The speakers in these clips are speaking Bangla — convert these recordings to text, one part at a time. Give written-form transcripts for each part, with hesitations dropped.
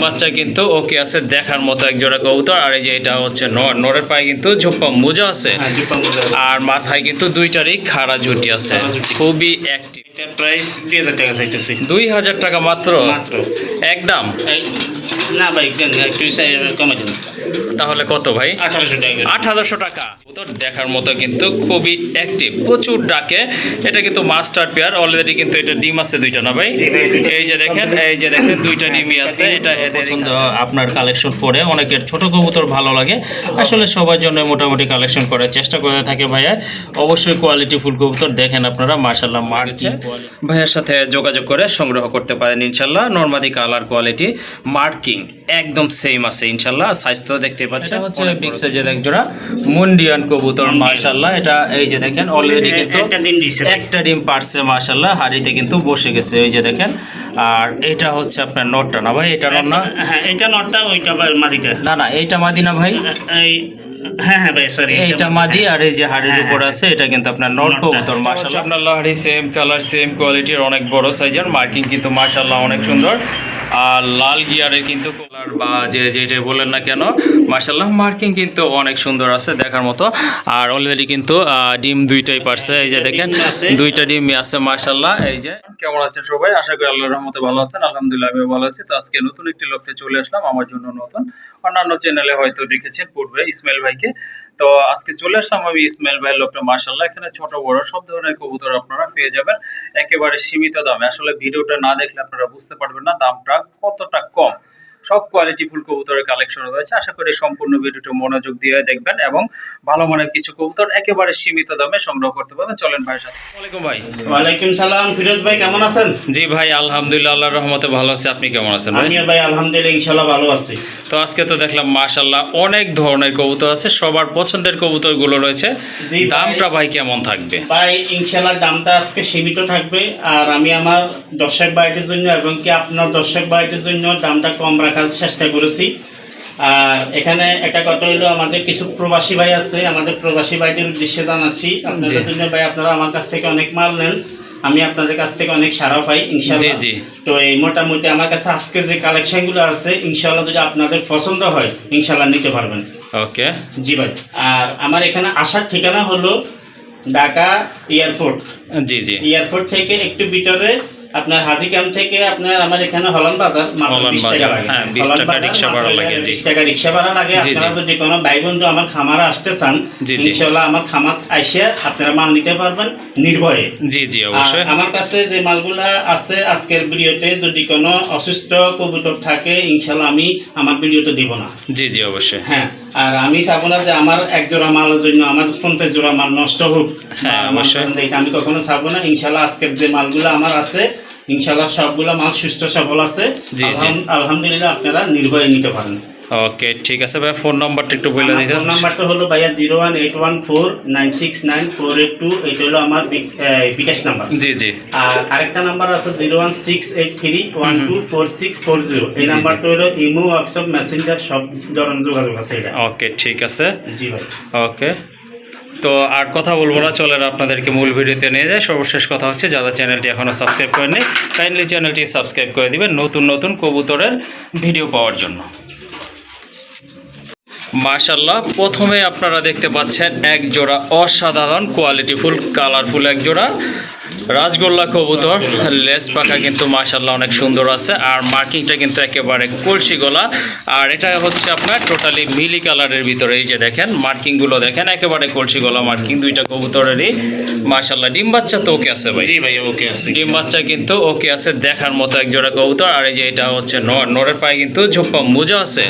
বাচ্চা কিন্তু ওকে আছে, দেখার মতো এক জোড়া কবুতর। আর এই যে এটা হচ্ছে নর, নরের পায়ে কিন্তু ঝোপ্পা মোজা আছে, আর মাথায় কিন্তু দুইটারই খাড়া ঝুটি আছে, খুবই অ্যাক্টিভ। প্রাইস 2000 টাকা চাইতেছি। 2000 টাকা মাত্র? মাত্র একদম না ভাই, একটু কমে দেন। তাহলে কত ভাই? 1800 টাকা। 1800 টাকা। কবুতর দেখার মতো কিন্তু খুবই অ্যাক্টিভ, প্রচুর ডাকে। এটা কিন্তু মাস্টার পেয়ার অলরেডি, কিন্তু এটা ডিম আছে দুইটা না ভাই? এই যে দেখেন, এই যে দেখেন দুইটা ডিমই আছে। এটা পছন্দ আপনার কালেকশন করে অনেকের ছোট কবুতর ভালো লাগে, আসলে সবার জন্য মোটামুটি কালেকশন করার চেষ্টা করে থাকে ভাইয়া। অবশ্যই কোয়ালিটি ফুল কবুতর দেখেন আপনারা, মাশাআল্লাহ মার্কিং। ভাইয়ার সাথে যোগাযোগ করে সংগ্রহ করতে পারেন ইনশাল্লাহ। নরমালি কালার কোয়ালিটি মার্কিং একদম সেম আছে ইনশাল্লাহ। সাইজ তো দেখতে পাচ্ছেন, হচ্ছে বিগ সাইজের এক জোড়া মুন্ডিয়ান কবুতর মাশাআল্লাহ। এটা এই যে দেখেন অলরেডি কিন্তু একটা ডিম পারছে মাশাআল্লাহ, হাড়িতে কিন্তু বসে গেছে, এই যে দেখেন। আর এটা হচ্ছে আপনার নটটা না ভাই? এটা নট না? হ্যাঁ এটা নটটা, ওইটা মাদিটা। না না, এইটা মাদি না ভাই? হ্যাঁ হ্যাঁ ভাই সরি, এইটা মাদি। আর এই যে হাড়ির উপর আছে এটা কিন্তু আপনার নট কবুতর মাশাআল্লাহ। আপনার লাহড়ি সেম কালার সেম কোয়ালিটির, অনেক বড় সাইজের, মার্কিং কিন্তু মাশাআল্লাহ অনেক সুন্দর। আর লাল গিয়ারের কিন্তু কালার বা যেটা বললেন না কেন, মাশাআল্লাহ মার্কিং কিন্তু অনেক সুন্দর আছে দেখার মতো। আর অলরেডি কিন্তু ডিম দুইটাই পারছে, এই যে দেখেন দুইটা ডিমই আছে মাশাআল্লাহ। এই যে কেমন আছেন সবাই? আশা করি আল্লাহর রহমতে ভালো আছেন। আলহামদুলিল্লাহ আমিও ভালো আছি। তো আজকে নতুন একটি লক্ষ্যে চলে আসলাম, আমার জন্য নতুন, অন্যান্য চ্যানেলে হয়তো দেখেছেন পূর্বে ইসমাইল ভাইকে। তো আজকে চলে আসলাম আমি ইসমাইল ভাইয়ের লোকটা মাশাআল্লাহ। এখানে ছোট বড় সব ধরনের কবুতর আপনারা পেয়ে যাবেন একেবারে সীমিত দামে। আসলে ভিডিওটা না দেখলে আপনারা বুঝতে পারবেন না দামটা কতটা কম। সব কোয়ালিটি ফুল কবুতরের কালেকশন রয়েছে। আশা করি সম্পূর্ণ ভিডিওটা মনোযোগ দিয়ে দেখবেন এবং ভালো মানের কিছু কবুতর একেবারে সীমিত দামে সংগ্রহ করতে পারবেন। চলেন ভাইয়ের সাথে। ওয়ালাইকুম ভাই। ওয়ালাইকুম সালাম ফিরোজ ভাই, কেমন আছেন? জি ভাই আলহামদুলিল্লাহ আল্লাহর রহমতে ভালো আছি। আপনি কেমন আছেন ভাই? আমিও ভাই আলহামদুলিল্লাহ ইনশাআল্লাহ ভালো আছি। তো আজকে তো দেখলাম মাশাআল্লাহ অনেক ধরনের কবুতর আছে, সবার পছন্দের কবুতরগুলো রয়েছে। দামটা ভাই কেমন থাকবে? ভাই ইনশাআল্লাহ দামটা আজকে সীমিত থাকবে। আর আমি আমার দর্শক ভাইদের জন্য এবং কি আপনার দর্শক ভাইদের জন্য দামটা কম রাখার চেষ্টা করেছি। আর এখানে একটা কথা হলো, আমাদের কিছু প্রবাসী ভাই আছে, আমাদের প্রবাসী ভাইদের উদ্দেশ্যে জানাচ্ছি আপনাদের জন্য ভাই, আপনারা আমার কাছ থেকে অনেক মাল নেন, আমি আপনাদের কাছ থেকে অনেক সারা পাই ইনশাআল্লাহ। তো এই মোটামুটি আমার কাছে আজকে যে কালেকশনগুলো আছে ইনশাআল্লাহ যদি আপনাদের পছন্দ হয় ইনশাআল্লাহ নিতে পারবেন। ওকে জি ভাই। আর আমার এখানে আসার ঠিকানা হলো ঢাকা এয়ারপোর্ট। জি জি, এয়ারপোর্ট থেকে একটু ভিতরে আপনার হাজি ক্যাম্প থেকে আপনার আমার এখানে হল্যান্ড বাজার মাত্র 20 টাকা লাগে। হ্যাঁ 20 টাকা রিকশা ভাড়া লাগে। জি 20 টাকা রিকশা ভাড়া লাগে। আপনারা যদি কোনো ভাই বন্ধু আমার খামারে আসতে চান ইনশাআল্লাহ আমার খামার আইসা আপনারা মাল নিতে পারবেন নির্ভয়ে। জি জি অবশ্যই। আমার কাছে যে মালগুলা আছে আজকের ভিডিওতে যদি কোনো অসুস্থ কবুতর থাকে ইনশাআল্লাহ আমি আমার ভিডিওতে দিব না। জি জি অবশ্যই। হ্যাঁ আর আমি চাবো না যে আমার এক জোড়া মালের জন্য আমার 50 জোড়া মাল নষ্ট হোক। হ্যাঁ অবশ্যই, এটা আমি কখনো চাবো না। ইনশাআল্লাহ আজকের যে মালগুলো আমার আছে ইনশাআল্লাহ সবগুলো মাল সুস্থ সবল আছে। আলহামদুলিল্লাহ আপনারা নির্ভয়ে নিতে পারেন। ওকে ঠিক আছে ভাই, ফোন নাম্বারটা একটু বলে দিন। ফোন নাম্বারটা হলো ভাইয়া 01814969482, এটা হলো আমার বিকাশ নাম্বার। জি জি। আর আরেকটা নাম্বার আছে 01683124640, এই নাম্বারটা হলো ইমো, হোয়াটসঅ্যাপ, মেসেঞ্জার সব ধরনের যোগাযোগ আছে এটা। ওকে ঠিক আছে। জি ভাই। ওকে তো আর কথা বলবো না, চলেন আপনাদেরকে মূল ভিডিওতে নিয়ে যায়। সর্বশেষ কথা হচ্ছে যারা চ্যানেলটি এখনও সাবস্ক্রাইব করেননি কাইন্ডলি চ্যানেলটি সাবস্ক্রাইব করে দিবেন নতুন নতুন কবুতরের ভিডিও পাওয়ার জন্য। মাশাআল্লাহ প্রথমে আপনারা দেখতে পাচ্ছেন এক জোড়া অসাধারণ কোয়ালিটিফুল কালারফুল এক জোড়া রাজগোল্লা কবুতর। লেস পাখা কিন্তু মাশাআল্লাহ অনেক সুন্দর আছে, আর মার্কিংটা কিন্তু একেবারে কলসি গলা। আর এটা হচ্ছে আপনার টোটালি মিলি কালারের ভিতরে, এই যে দেখেন মার্কিংগুলো দেখেন একেবারে কলসি গলা মার্কিং দুইটা কবুতরেরই মাশাআল্লাহ। ডিম বাচ্চা তো ওকে আছে ভাই? জি ভাই ওকে আছে, ডিম বাচ্চা কিন্তু ওকে আছে, দেখার মতো এক জোড়া কবুতর। আর এই যে এটা হচ্ছে নর, নরের পায়ে কিন্তু ঝোপ্পা মোজা আছে,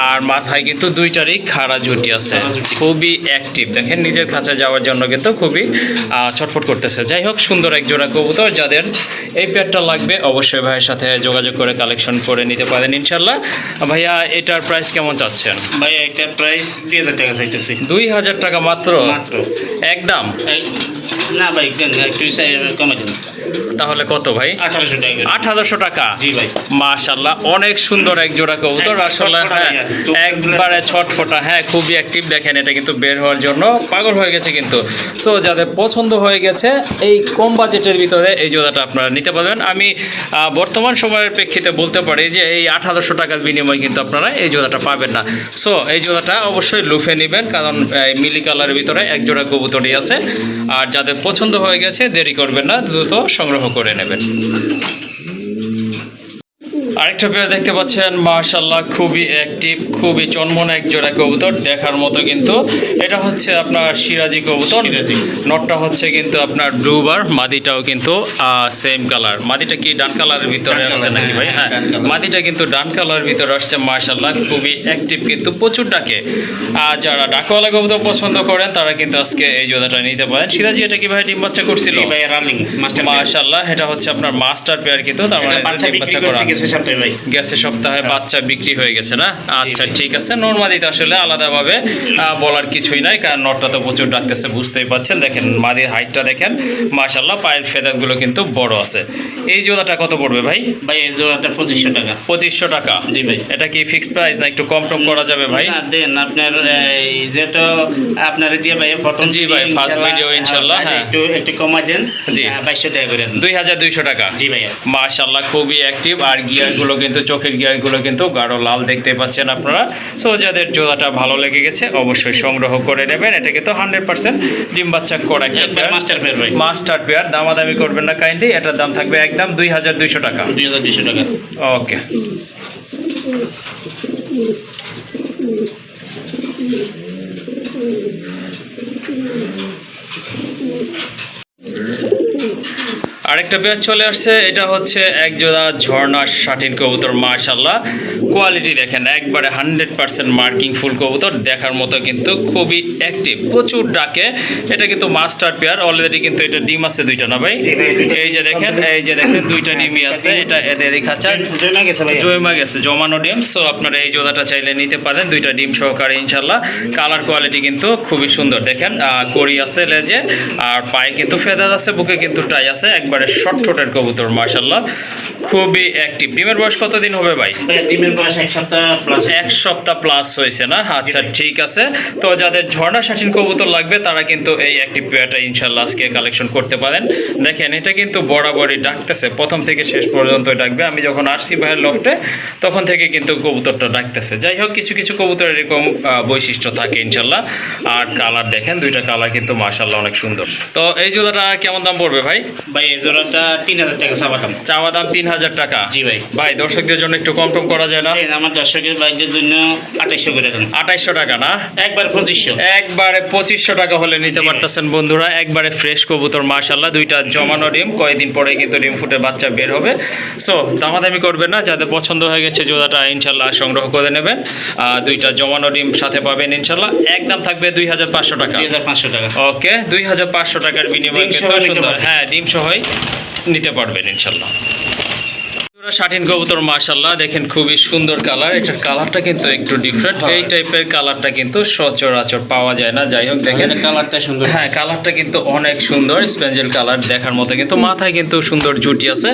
আর মাথায় কিন্তু দুইটারই খাড়া ঝুটি আছে, খুবই অ্যাক্টিভ। দেখেন নিজের খাঁচায় যাওয়ার জন্য কিন্তু খুবই ছটফট করতেছে। যাই হোক সুন্দর এক জোড়া কবুতর, যাদের এই পেয়ারটা লাগবে অবশ্যই ভাইয়ের সাথে যোগাযোগ করে কালেকশন করে নিতে পারেন ইনশাল্লাহ। ভাইয়া এটার প্রাইস কেমন চাচ্ছেন? ভাইয়া এটার প্রাইস 2000 টাকা চাইতেছি। 2000 টাকা মাত্র? মাত্র একদম না ভাই দেন একটু কমে দেন। তাহলে কত ভাই? 1800 টাকা। 1800 টাকা। জি ভাই। মাশাআল্লাহ অনেক সুন্দর এক জোড়া কবুতর আসলে। হ্যাঁ একবারে ছটফটা, হ্যাঁ খুবই অ্যাক্টিভ। দেখেন এটা কিন্তু বের হওয়ার জন্য পাগল হয়ে গেছে কিন্তু। সো যাদের পছন্দ হয়ে গেছে এই কম বাজেটের ভিতরে এই জোড়াটা আপনারা নিতে পারবেন। আমি বর্তমান সময়ের প্রেক্ষিতে বলতে পারি যে এই 1800 টাকার বিনিময়ে কিন্তু আপনারা এই জোড়াটা পাবেন না। সো এই জোড়াটা অবশ্যই লুফে নেবেন, কারণ মিলি কালারের ভিতরে এক জোড়া কবুতরই আছে। আর যাদের পছন্দ হয়ে গেছে দেরি করবেন না, দ্রুত সংগ্রহ করে নেবেন। আরেকটা পেয়ার দেখতে পাচ্ছেন মাশাআল্লাহ খুবই অ্যাক্টিভ, খুবই চনমনে এক জোড়া কবুতর দেখার মতো কিন্তু। এটা হচ্ছে আপনার সিরাজি কবুতর। নটটা হচ্ছে কিন্তু আপনার ব্লুবার, মাদিটাও কিন্তু সেম কালার। মাদিটা কি ডান কালারের ভিতরে আসছে নাকি ভাই? হ্যাঁ মাদিটা কিন্তু ডান কালারের ভিতরে আসছে মাশাআল্লাহ খুবই অ্যাক্টিভ কিন্তু প্রচুর ডাকে। আর যারা ডাকওয়ালা কবুতর পছন্দ করেন তারা কিন্তু আজকে এই জোড়াটা নিতে পারেন। সিরাজি এটা কি ভাই ডিম বাচ্চা করছিল? ভাই রানিং মাস্টার মাশাআল্লাহ এটা হচ্ছে আপনার মাস্টার পেয়ার কিন্তু, তার মানে ডিম বাচ্চা করা গেছে সপ্তাহে বাচ্চা বিক্রি হয়ে গেছে না? আচ্ছা ঠিক আছে। নরমাদিতে আসলে আলাদাভাবে বলার কিছুই নাই, কারণ নটটা তো প্রচুর ডাকতেছে বুঝতেই পাচ্ছেন। দেখেন মাদির হাইটটা দেখেন মাশাআল্লাহ, পায়ের ফেদারগুলো কিন্তু বড় আছে। এই জোড়াটা কত পড়বে ভাই? ভাই এই জোড়াটা 2500 টাকা। 2500 টাকা? জি ভাই। এটা কি ফিক্সড প্রাইস না একটু কম টম করা যাবে ভাই? না দেন আপনার এই যেটা আপনার দিয়ে ভাই প্রথম। জি ভাই ফার্স্ট ভিডিও ইনশাআল্লাহ। হ্যাঁ একটু কমাই দেন। জি 2200 টাকা করে দেন। 2200 টাকা। জি ভাই। মাশাআল্লাহ খুবই অ্যাক্টিভ। আর গিয়ারগুলো কিন্তু চোখের গিয়ারগুলো কিন্তু গাঢ় লাল দেখতে পাচ্ছেন আপনারা। সো যাদের জোড়াটা ভালো লেগে গেছে অবশ্যই সংগ্রহ করে নেবেন। এটা কিন্তু 100% ডিম বাচ্চা করা একটা মাস্টার পেয়ার ভাই। Master pair. দামাদামি করবেন না কাইন্ডলি, এটার দাম থাকবে একদম 2200 টাকা। 2200 টাকা। ওকে। আরেকটা পেয়ার চলে আসছে, এটা হচ্ছে এক জোড়া ঝর্ণা শাটিন কবুতর। মাশাআল্লাহ কোয়ালিটি দেখেন একবারে 100% মার্কিং ফুল কবুতর দেখার মতো কিন্তু, খুবই অ্যাক্টিভ, প্রচুর ডাকে। এটা কিন্তু মাস্টার পেয়ার। অলরেডি কিন্তু এটা ডিম আছে দুইটা না ভাই? এই যে দেখেন দুইটা ডিমই আছে। এটা এদেরই খাঁচা জমা গেছে, জমানো ডিম। সো আপনারা এই জোড়াটা চাইলে নিতে পারেন দুইটা ডিম সহকারে ইনশাল্লাহ। কালার কোয়ালিটি কিন্তু খুবই সুন্দর। দেখেন কড়ি আছে লেজে, আর পায়ে কিন্তু ফেদার আছে, বুকে কিন্তু টাই আছে। একবারে শর্ট ঠোঁটের কবুতর মাশাআল্লাহ খুবই অ্যাক্টিভ। ডিমের বয়স কতদিন হবে ভাই? ডিমের বয়স 1 সপ্তাহ প্লাস। 1 সপ্তাহ প্লাস হয়েছে না? আচ্ছা ঠিক আছে। তো যাদের ঝর্ণা শাটিন কবুতর লাগবে তারা কিন্তু এই অ্যাক্টিভ পেয়ারটা ইনশাল্লাহ আজকে কালেকশন করতে পারেন। দেখেন এটা কিন্তু বরাবরই ডাকতেছে, প্রথম থেকে শেষ পর্যন্ত ডাকবে। আমি যখন আসছি ভাইয়ের লফটে তখন থেকে কিন্তু কবুতরটা ডাকতেছে। যাই হোক কিছু কিছু কবুতর এরকম বৈশিষ্ট্য থাকে ইনশাল্লাহ। আর কালার দেখেন দুইটা কালার কিন্তু মাশাআল্লাহ অনেক সুন্দর। তো এই জোড়াটা কেমন দাম পড়বে ভাই? ভাই এই জোড়াটা 3000 টাকা চাওয়া দাম। চাওয়া দাম 3000 টাকা? জি ভাই। ভাই দর্শকদের জন্য একটু কম টম করা যায় না? আমার দর্শকের ভাইদের জন্য 2800 করে দেন। 2800 টাকা না? একবার 2500। একবারে 2500 টাকা হলে নিতে পারতেছেন বন্ধুরা। একবারে ফ্রেশ কবুতর মাশাআল্লাহ, দুইটা জমানো ডিম, কয়েকদিন পরে কিন্তু ডিম ফুটে বাচ্চা বের হবে। সো দামাদামি করবেন না, যাদের পছন্দ হয়ে গেছে জোড়াটা ইনশাল্লাহ সংগ্রহ করে নেবেন। দুইটা জমানো ডিম সাথে পাবেন ইনশাল্লাহ। একদম থাকবে 2500 টাকা। 2500 টাকা। ওকে 2500 টাকার বিনিময়ে কিন্তু সুন্দর, হ্যাঁ ডিম সহই নিতে পারবেন ইনশাল্লাহ। শাটিন কবুতর মাশাআল্লাহ দেখেন খুবই সুন্দর কালার। এটার কালারটা কিন্তু একটু ডিফারেন্ট। এই টাইপের কালারটা কিন্তু সচরাচর পাওয়া যায় না। যাই হোক দেখেন কালারটা সুন্দর। হ্যাঁ কালারটা কিন্তু অনেক সুন্দর, স্পেঞ্জেল কালার দেখার মতো কিন্তু। মাথায় কিন্তু সুন্দর জুটি আছে,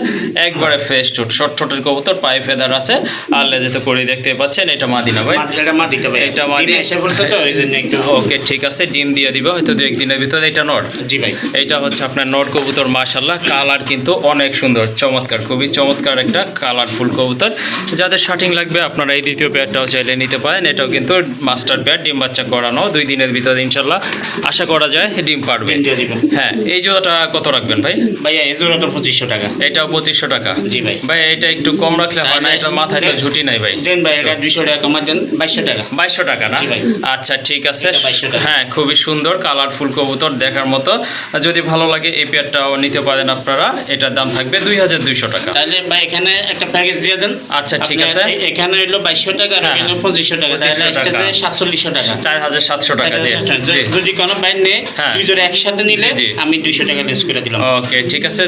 একবারে ফ্রেশ ঠোঁট, শর্ট ঠোঁটের কবুতর, পায়ে ফেদার আছে। আর লেজে তো করে দেখতে পাচ্ছেন এটা মাদি না ভাই? এটা মাদিটা ভাই। এটা মাদি এসে পড়ছে তো এইজন্য একটু। ওকে ঠিক আছে, ডিম দিয়ে দিবে হয়তো 2-1 দিনের ভিতরে। এটা নর? জি ভাই। এটা হচ্ছে আপনার নর কবুতর মাশাআল্লাহ। কালার কিন্তু অনেক সুন্দর, চমৎকার, খুবই চমৎকার একটা কালারফুল কবুতর। যাদের শাটিং লাগবে আপনারা এই দ্বিতীয় পেয়ারটাও চাইলে নিতে পারেন। এটাও কিন্তু মাস্টার পেয়ার, ডিম বাচ্চা করানো, 2 দিনের ভিতরে ইনশাল্লাহ আশা করা যায় ডিম পারবে। হ্যাঁ এই জোড়াটা কত রাখবেন ভাই? ভাই এই জোড়াটা 2500 টাকা। এটাও 2500 টাকা? জি ভাই। ভাই এটা একটু কম রাখলে হয় না? এটা মাথায় তো ঝুটি নাই ভাই। দেন ভাই এটা 200 টাকা কমা দেন। 2200 টাকা। 2200 টাকা না? আচ্ছা ঠিক আছে। 2200 টাকা। হ্যাঁ খুবই সুন্দর কালারফুল কবুতর দেখার মতো। যদি ভালো লাগে এই পেয়ারটাও নিতে পারেন আপনারা। এটার দাম থাকবে 2200 টাকা। তাহলে ভাই এখানে একটা প্যাকেজ দিয়ে দেন। আচ্ছা ঠিক আছে। এখানে হলো 2200 টাকা আর এখানে 2500 টাকা, তাহলে স্টেজে 4700 টাকা। 4700 টাকা। জি যদি কোনো বাইন নেই দুই জোড়া একসাথে নিলে আমি 200 টাকা লেস করে দিলাম। ওকে ঠিক আছে।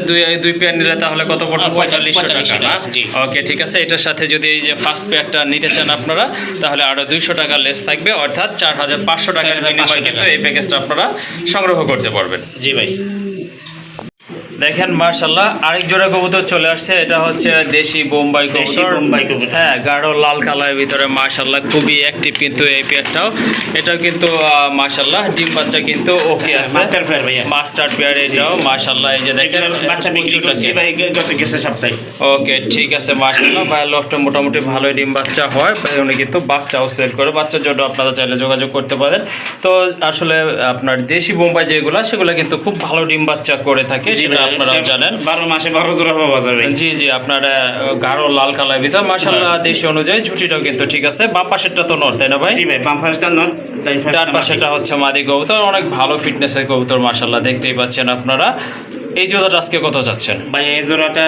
দুই পেয়ার নিলে তাহলে কত পড়বে? 4500 টাকা। ওকে ঠিক আছে। এটার সাথে যদি এই যে ফার্স্ট পেয়ারটা নিতে চান আপনারা তাহলে আরো 200 টাকা লেস থাকবে, অর্থাৎ 4500 টাকার বিনিময়ে কিন্তু এই প্যাকেজটা আপনারা সংগ্রহ করতে পারবেন। জি ভাই। দেখেন মাশাআল্লাহ আরেক জোড়া কবুতর চলে আসছে, এটা হচ্ছে দেশি বোম্বাই কবুতর। হ্যাঁ, গাঢ় লাল কালারের ভিতরে মাশাআল্লাহ খুবই অ্যাক্টিভ কিন্তু এই পেয়ারটাও। এটাও কিন্তু মাশাআল্লাহ ডিম বাচ্চা কিন্তু ওকে আছে, মাস্টার পেয়ার ভাইয়া, মাস্টার পেয়ার এটাও মাশাআল্লাহ। এই যে দেখেন বাচ্চা বিক্রি করছি ভাই গত গেছে সপ্তাহে। ওকে ঠিক আছে মাশাআল্লাহ, ভাইয়ের লফটে মোটামুটি ভালোই ডিম বাচ্চা হয়, উনি কিন্তু বাচ্চাও সেল করে, বাচ্চার জন্য আপনারা চাইলে যোগাযোগ করতে পারেন। তো আসলে আপনার দেশি বোম্বাই যেগুলো সেগুলো কিন্তু খুব ভালো ডিম বাচ্চা করে থাকে, সেটা আপনারাও জানেন। 12 মাসে 12 জোড়া পাওয়া যাবে। জি জি, আপনার গাঢ় লাল কালার ভিতর মাশাআল্লাহ দেশি অনুযায়ী ঝুটিটাও কিন্তু ঠিক আছে। বাম পাশেরটা তো নর, তাই না ভাই? জি ভাই, বাম পাশটা নর, ডান পাশেরটা হচ্ছে মাদি কবুতর, অনেক ভালো ফিটনেসের কবুতর মাশাআল্লাহ, দেখতেই পাচ্ছেন আপনারা। এই জোড়াটা আজকে কত যাচ্ছেন ভাই? এই জোড়াটা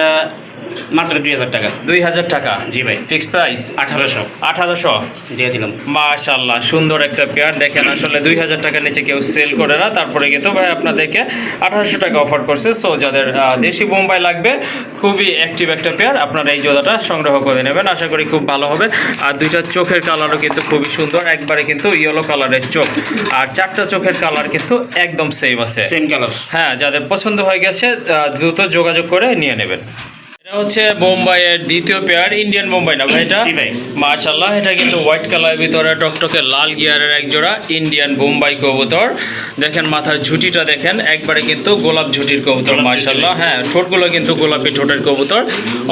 মাত্র 2000 টাকা। 2000 টাকা? জি ভাই, ফিক্সড প্রাইস 1800 দিয়ে দিলাম। মাশাআল্লাহ সুন্দর একটা পেয়ার। দেখেন আসলে 2000 টাকার নিচে কেউ সেল করে না, তারপরে কিন্তু ভাই আপনাদেরকে 1800 টাকা অফার করছে। সো যাদের দেশি বোম্বাই লাগবে, খুবই অ্যাক্টিভ একটা পেয়ার, আপনারা এই জোড়াটা সংগ্রহ করে নেবেন, আশা করি খুব ভালো হবে। আর দুইটা চোখের কালারও কিন্তু খুবই সুন্দর, একবারে কিন্তু ইয়েলো কালারের চোখ, আর চারটা চোখের কালার কিন্তু একদম সেম আছে, সেম কালার। হ্যাঁ, যাদের পছন্দ হয়ে গেছে দ্রুত যোগাযোগ করে নিয়ে নেবেন। এটা হচ্ছে বোম্বাইয়ের দ্বিতীয় পেয়ার, ইন্ডিয়ান বোম্বাই না ভাই এটা? জি ভাই। মাশাআল্লাহ এটা কিন্তু হোয়াইট কালারের ভিতরে টকটকে লাল গিয়ারের এক জোড়া ইন্ডিয়ান বোম্বাই কবুতর। দেখেন মাথার ঝুটিটা দেখেন, একবারে কিন্তু গোলাপ ঝুটির কবুতর মাশাআল্লাহ। হ্যাঁ, ঠোঁটগুলো কিন্তু গোলাপি ঠোঁটের কবুতর।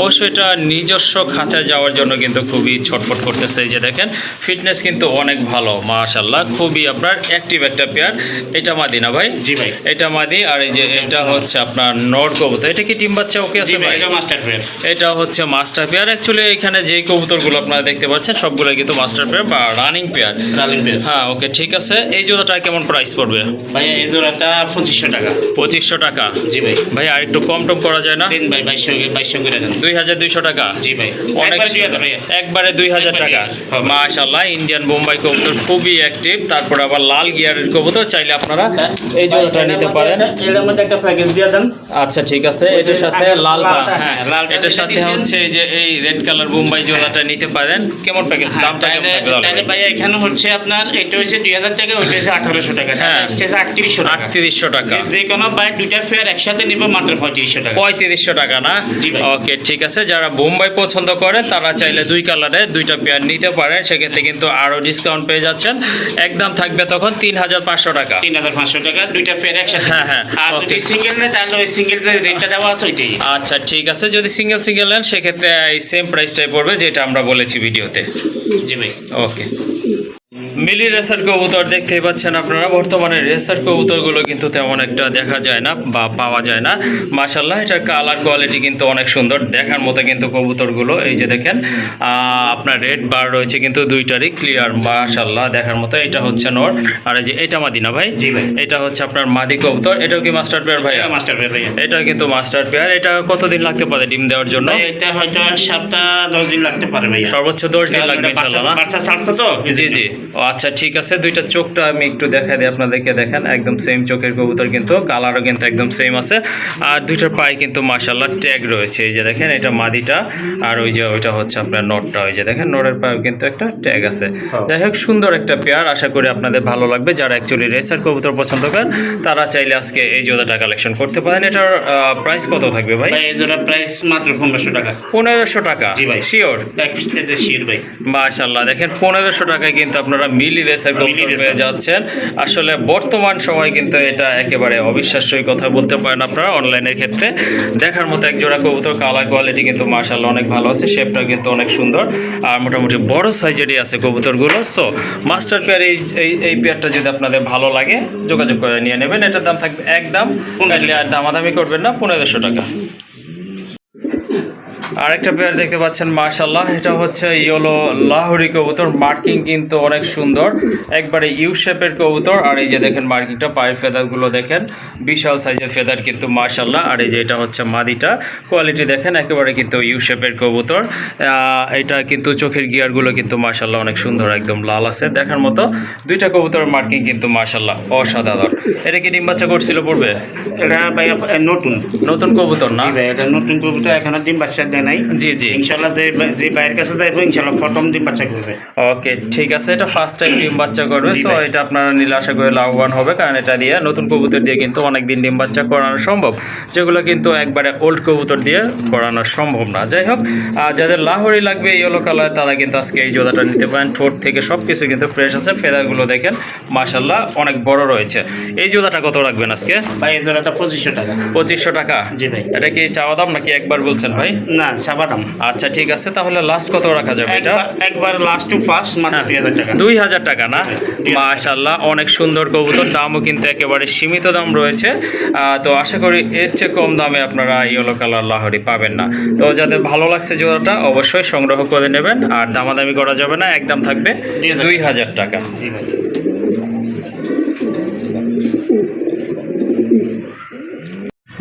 অবশ্যই এটা নিজস্ব খাঁচায় যাওয়ার জন্য কিন্তু খুবই ছটফট করতেছে। এই যে দেখেন ফিটনেস কিন্তু অনেক ভালো মাশাআল্লাহ, খুবই আপনার অ্যাক্টিভ একটা পেয়ার। এটা মাদি না ভাই? জি ভাই, এটা মাদি। আর এই যে এটা হচ্ছে আপনার নর কবুতর, এটা কি ডিম বাচ্চা ওকে আছে ভাই? এটা মাস্টার পেয়ার। এটা হচ্ছে মাস্টার পেয়ার। অ্যাকচুয়ালি এখানে যেই কবুতরগুলো আপনারা দেখতে পাচ্ছেন সবগুলো কিন্তু মাস্টার পেয়ার বা রানিং পেয়ার। Running pair. হ্যাঁ, ওকে ঠিক আছে। এই জোড়াটা কেমন প্রাইস পড়বে ভাই? এই জোড়াটা 2500 টাকা। 2500 টাকা? জি ভাই। ভাই আর একটু কম টম করা যায় না? দিন ভাই, 2200 করে দেন। 2200 টাকা? জি ভাই, অনেক একবার 2000 ভাই। একবারে 2000 টাকা। মাশাআল্লাহ ইন্ডিয়ান বোম্বাই কবুতর খুবই অ্যাক্টিভ, তারপর আবার লাল গিয়ারের কবুতর, চাইলে আপনারা এই জোড়াটা নিতে পারেন। এর মধ্যে একটা প্যাকেজ দিয়ে দেন। আচ্ছা ঠিক আছে, এটার সাথে লালটা, হ্যাঁ লালটা এটার সাথে হচ্ছে এই যে এই রেড কালার বোম্বাই জোড়াটা নিতে পারেন। কেমন প্যাকেজ, দামটা কেমন থাকবে তাহলে ভাই? এখানে হচ্ছে আপনার এটা হচ্ছে 2000 টাকা, ওইটা হচ্ছে 1800 টাকা, হ্যাঁ, 3800 টাকা। 3800 টাকা। যে কোনো ভাই দুইটা ফেয়ার একসাথে নিব মাত্র 3500 টাকা। 3500 টাকা না? জি ভাই। ওকে ঠিক আছে, যারা বোম্বাই পছন্দ করে তারা চাইলে দুই কালারে দুইটা পেয়ার নিতে পারেন, সেক্ষেত্রে কিন্তু আরও ডিসকাউন্ট পেয়ে যাচ্ছেন। একদম থাকবে তখন 3500 টাকা। 3500 টাকা দুইটা ফেয়ার একসাথে। হ্যাঁ হ্যাঁ, আর যদি ওকে সিঙ্গেল নেয় তাহলে ওই সিঙ্গেল যে রেটটা দেওয়া আছে ওইটাই। আচ্ছা ঠিক আছে, যদি সিঙ্গেল সিঙ্গেল নেন সেক্ষেত্রে এই সেম প্রাইসটাই পড়বে যেটা আমরা বলেছি ভিডিওতে। জি ভাই। ওকে, মিলি রেসার কবুতর দেখতেই পাচ্ছেন আপনারা। বর্তমানে রেসার কবুতরগুলো কিন্তু তেমন একটা দেখা যায় না বা পাওয়া যায় না। মাশাআল্লাহ এটার কালার কোয়ালিটি কিন্তু অনেক সুন্দর, দেখার মতো কিন্তু কবুতরগুলো। এই যে দেখেন আপনার রেড বার রয়েছে কিন্তু দুইটারই ক্লিয়ার, মাশাআল্লাহ দেখার মতো। এটা হচ্ছে নর, আর এই যে এটা মাদি না ভাই? জি ভাই। এটা হচ্ছে আপনার মাদি কবুতর। এটাও কি মাস্টার পেয়ার ভাই? মাস্টার পেয়ার ভাই। এটা কিন্তু মাস্টার পেয়ার। এটা কতদিন লাগতে পারে ডিম দেওয়ার জন্য? এটা হয়তো সপ্তাহ 10 দিন লাগতে পারে ভাই, সর্বোচ্চ 10 দিন লাগবে ইনশাআল্লাহ না? বাচ্চা ছাড়ছে তো। জি জি, ও আচ্ছা ঠিক আছে। দুইটা চোখটা আমি একটু দেখাই দিই আপনাদেরকে, দেখেন একদম সেম চোখের কবুতর, কিন্তু কালারও কিন্তু একদম সেম আছে। আর দুইটার পায়ে কিন্তু মাশাআল্লাহ ট্যাগ রয়েছে। এই যে দেখেন এটা মাদিটা, আর ওই যে ওইটা হচ্ছে আপনার নটটা। ওই যে দেখেন নরের পায়েও কিন্তু একটা ট্যাগ আছে। যাই হোক সুন্দর একটা পেয়ার, আশা করি আপনাদের ভালো লাগবে। যারা অ্যাকচুয়ালি রেসার কবুতর পছন্দ করেন তারা চাইলে আজকে এই জোড়াটা কালেকশন করতে পারেন। এটার প্রাইস কত থাকবে ভাই? ভাই এই জোড়া প্রাইস মাত্র 1500 টাকা। 1500 টাকা? জি ভাই। শিওর? এটা শিওর ভাই। মাশাআল্লাহ দেখেন 1500 টাকায় কিন্তু আপনারা মিলি রেসার কবুতর পেয়ে যাচ্ছেন। আসলে বর্তমান সময় কিন্তু এটা একেবারে অবিশ্বাস্যই কথা বলতে পারেন আপনারা অনলাইনের ক্ষেত্রে। দেখার মতো এক জোড়া কবুতর, কালার কোয়ালিটি কিন্তু মাশাআল্লাহ অনেক ভালো আছে, শেপটা কিন্তু অনেক সুন্দর, আর মোটামুটি বড় সাইজেরই আছে কবুতরগুলো। সো মাস্টার পেয়ার এই পেয়ারটা যদি আপনাদের ভালো লাগে যোগাযোগ করে নিয়ে নেবেন। এটার দাম থাকবে একদম, আর দামাদামি করবেন না, 1500 টাকা। আরেকটা পেয়ার দেখতে পাচ্ছেন মাশাআল্লাহ, এটা হচ্ছে ইয়েলো লাহোরি কবুতর। মার্কিং কিন্তু অনেক সুন্দর, একবারে ইউ শেপের কবুতর। আর এই যে দেখেন মার্কিংটা, পায়ের ফেদারগুলো দেখেন, বিশাল সাইজের ফেদার কিন্তু মাশাআল্লাহ। আর এই যে এটা হচ্ছে মাদিটা, কোয়ালিটি দেখেন একেবারে কিন্তু ইউ শেপের কবুতর। এটা কিন্তু চোখের গিয়ারগুলো কিন্তু মাশাআল্লাহ অনেক সুন্দর, একদম লাল আছে দেখার মতো। দুইটা কবুতর মার্কিং কিন্তু মাশাআল্লাহ অসাধারণ। এটা কি ডিম বাচ্চা করছিল পূর্বে? এটা ভাই নতুন নতুন কবুতর না? জি ভাই, এটা নতুন কবুতর, এখনো ডিম বাচ্চা দেয় নাই। জি জি, ইনশাল্লাহ যে ভাইয়ের কাছে যাইবো ইনশাল্লাহ প্রথম ডিম বাচ্চা করবে। ওকে ঠিক আছে, এটা ফার্স্ট টাইম ডিম বাচ্চা করবে। জি সো ভাই। এটা আপনারা নিলে আশা করি লাভবান হবে, কারণ এটা দিয়ে নতুন কবুতর দিয়ে কিন্তু অনেক দিন ডিম বাচ্চা করানো সম্ভব, যেগুলো কিন্তু একবারে ওল্ড কবুতর দিয়ে করানো সম্ভব না। যাই হোক, যাদের লাহোরি লাগবে ইয়েলো কালার, তারা কিন্তু আজকে এই জোড়াটা নিতে পারেন। ঠোঁট থেকে সব কিছু কিন্তু ফ্রেশ আছে, ফেদারগুলো দেখেন মাশাল্লাহ অনেক বড় রয়েছে। এই জোড়াটা কত রাখবেন আজকে? ভাই এই জোড়াটা 2500 টাকা। 2500 টাকা? জি ভাই। এটা কি চাওয়া দাম নাকি একবার বলছেন ভাই? না, চাপা দাম। আচ্ছা ঠিক আছে, তাহলে লাস্ট কত রাখা যাবে এটা? একবার লাস্ট টু ফার্স্ট মাত্র 2000 টাকা। 2000 টাকা না? মাশাআল্লাহ অনেক সুন্দর কবুতর, দামও কিন্তু একেবারে সীমিত দাম রয়েছে। তো আশা করি এর চেয়ে কম দামে আপনারা ইয়েলো কালার লাহোরি পাবেন না। তো যাদের ভালো লাগছে জোড়াটা অবশ্যই সংগ্রহ করে নেবেন, আর দামাদামি করা যাবে না, একদম থাকবে 2000 টাকা। জি ভাই।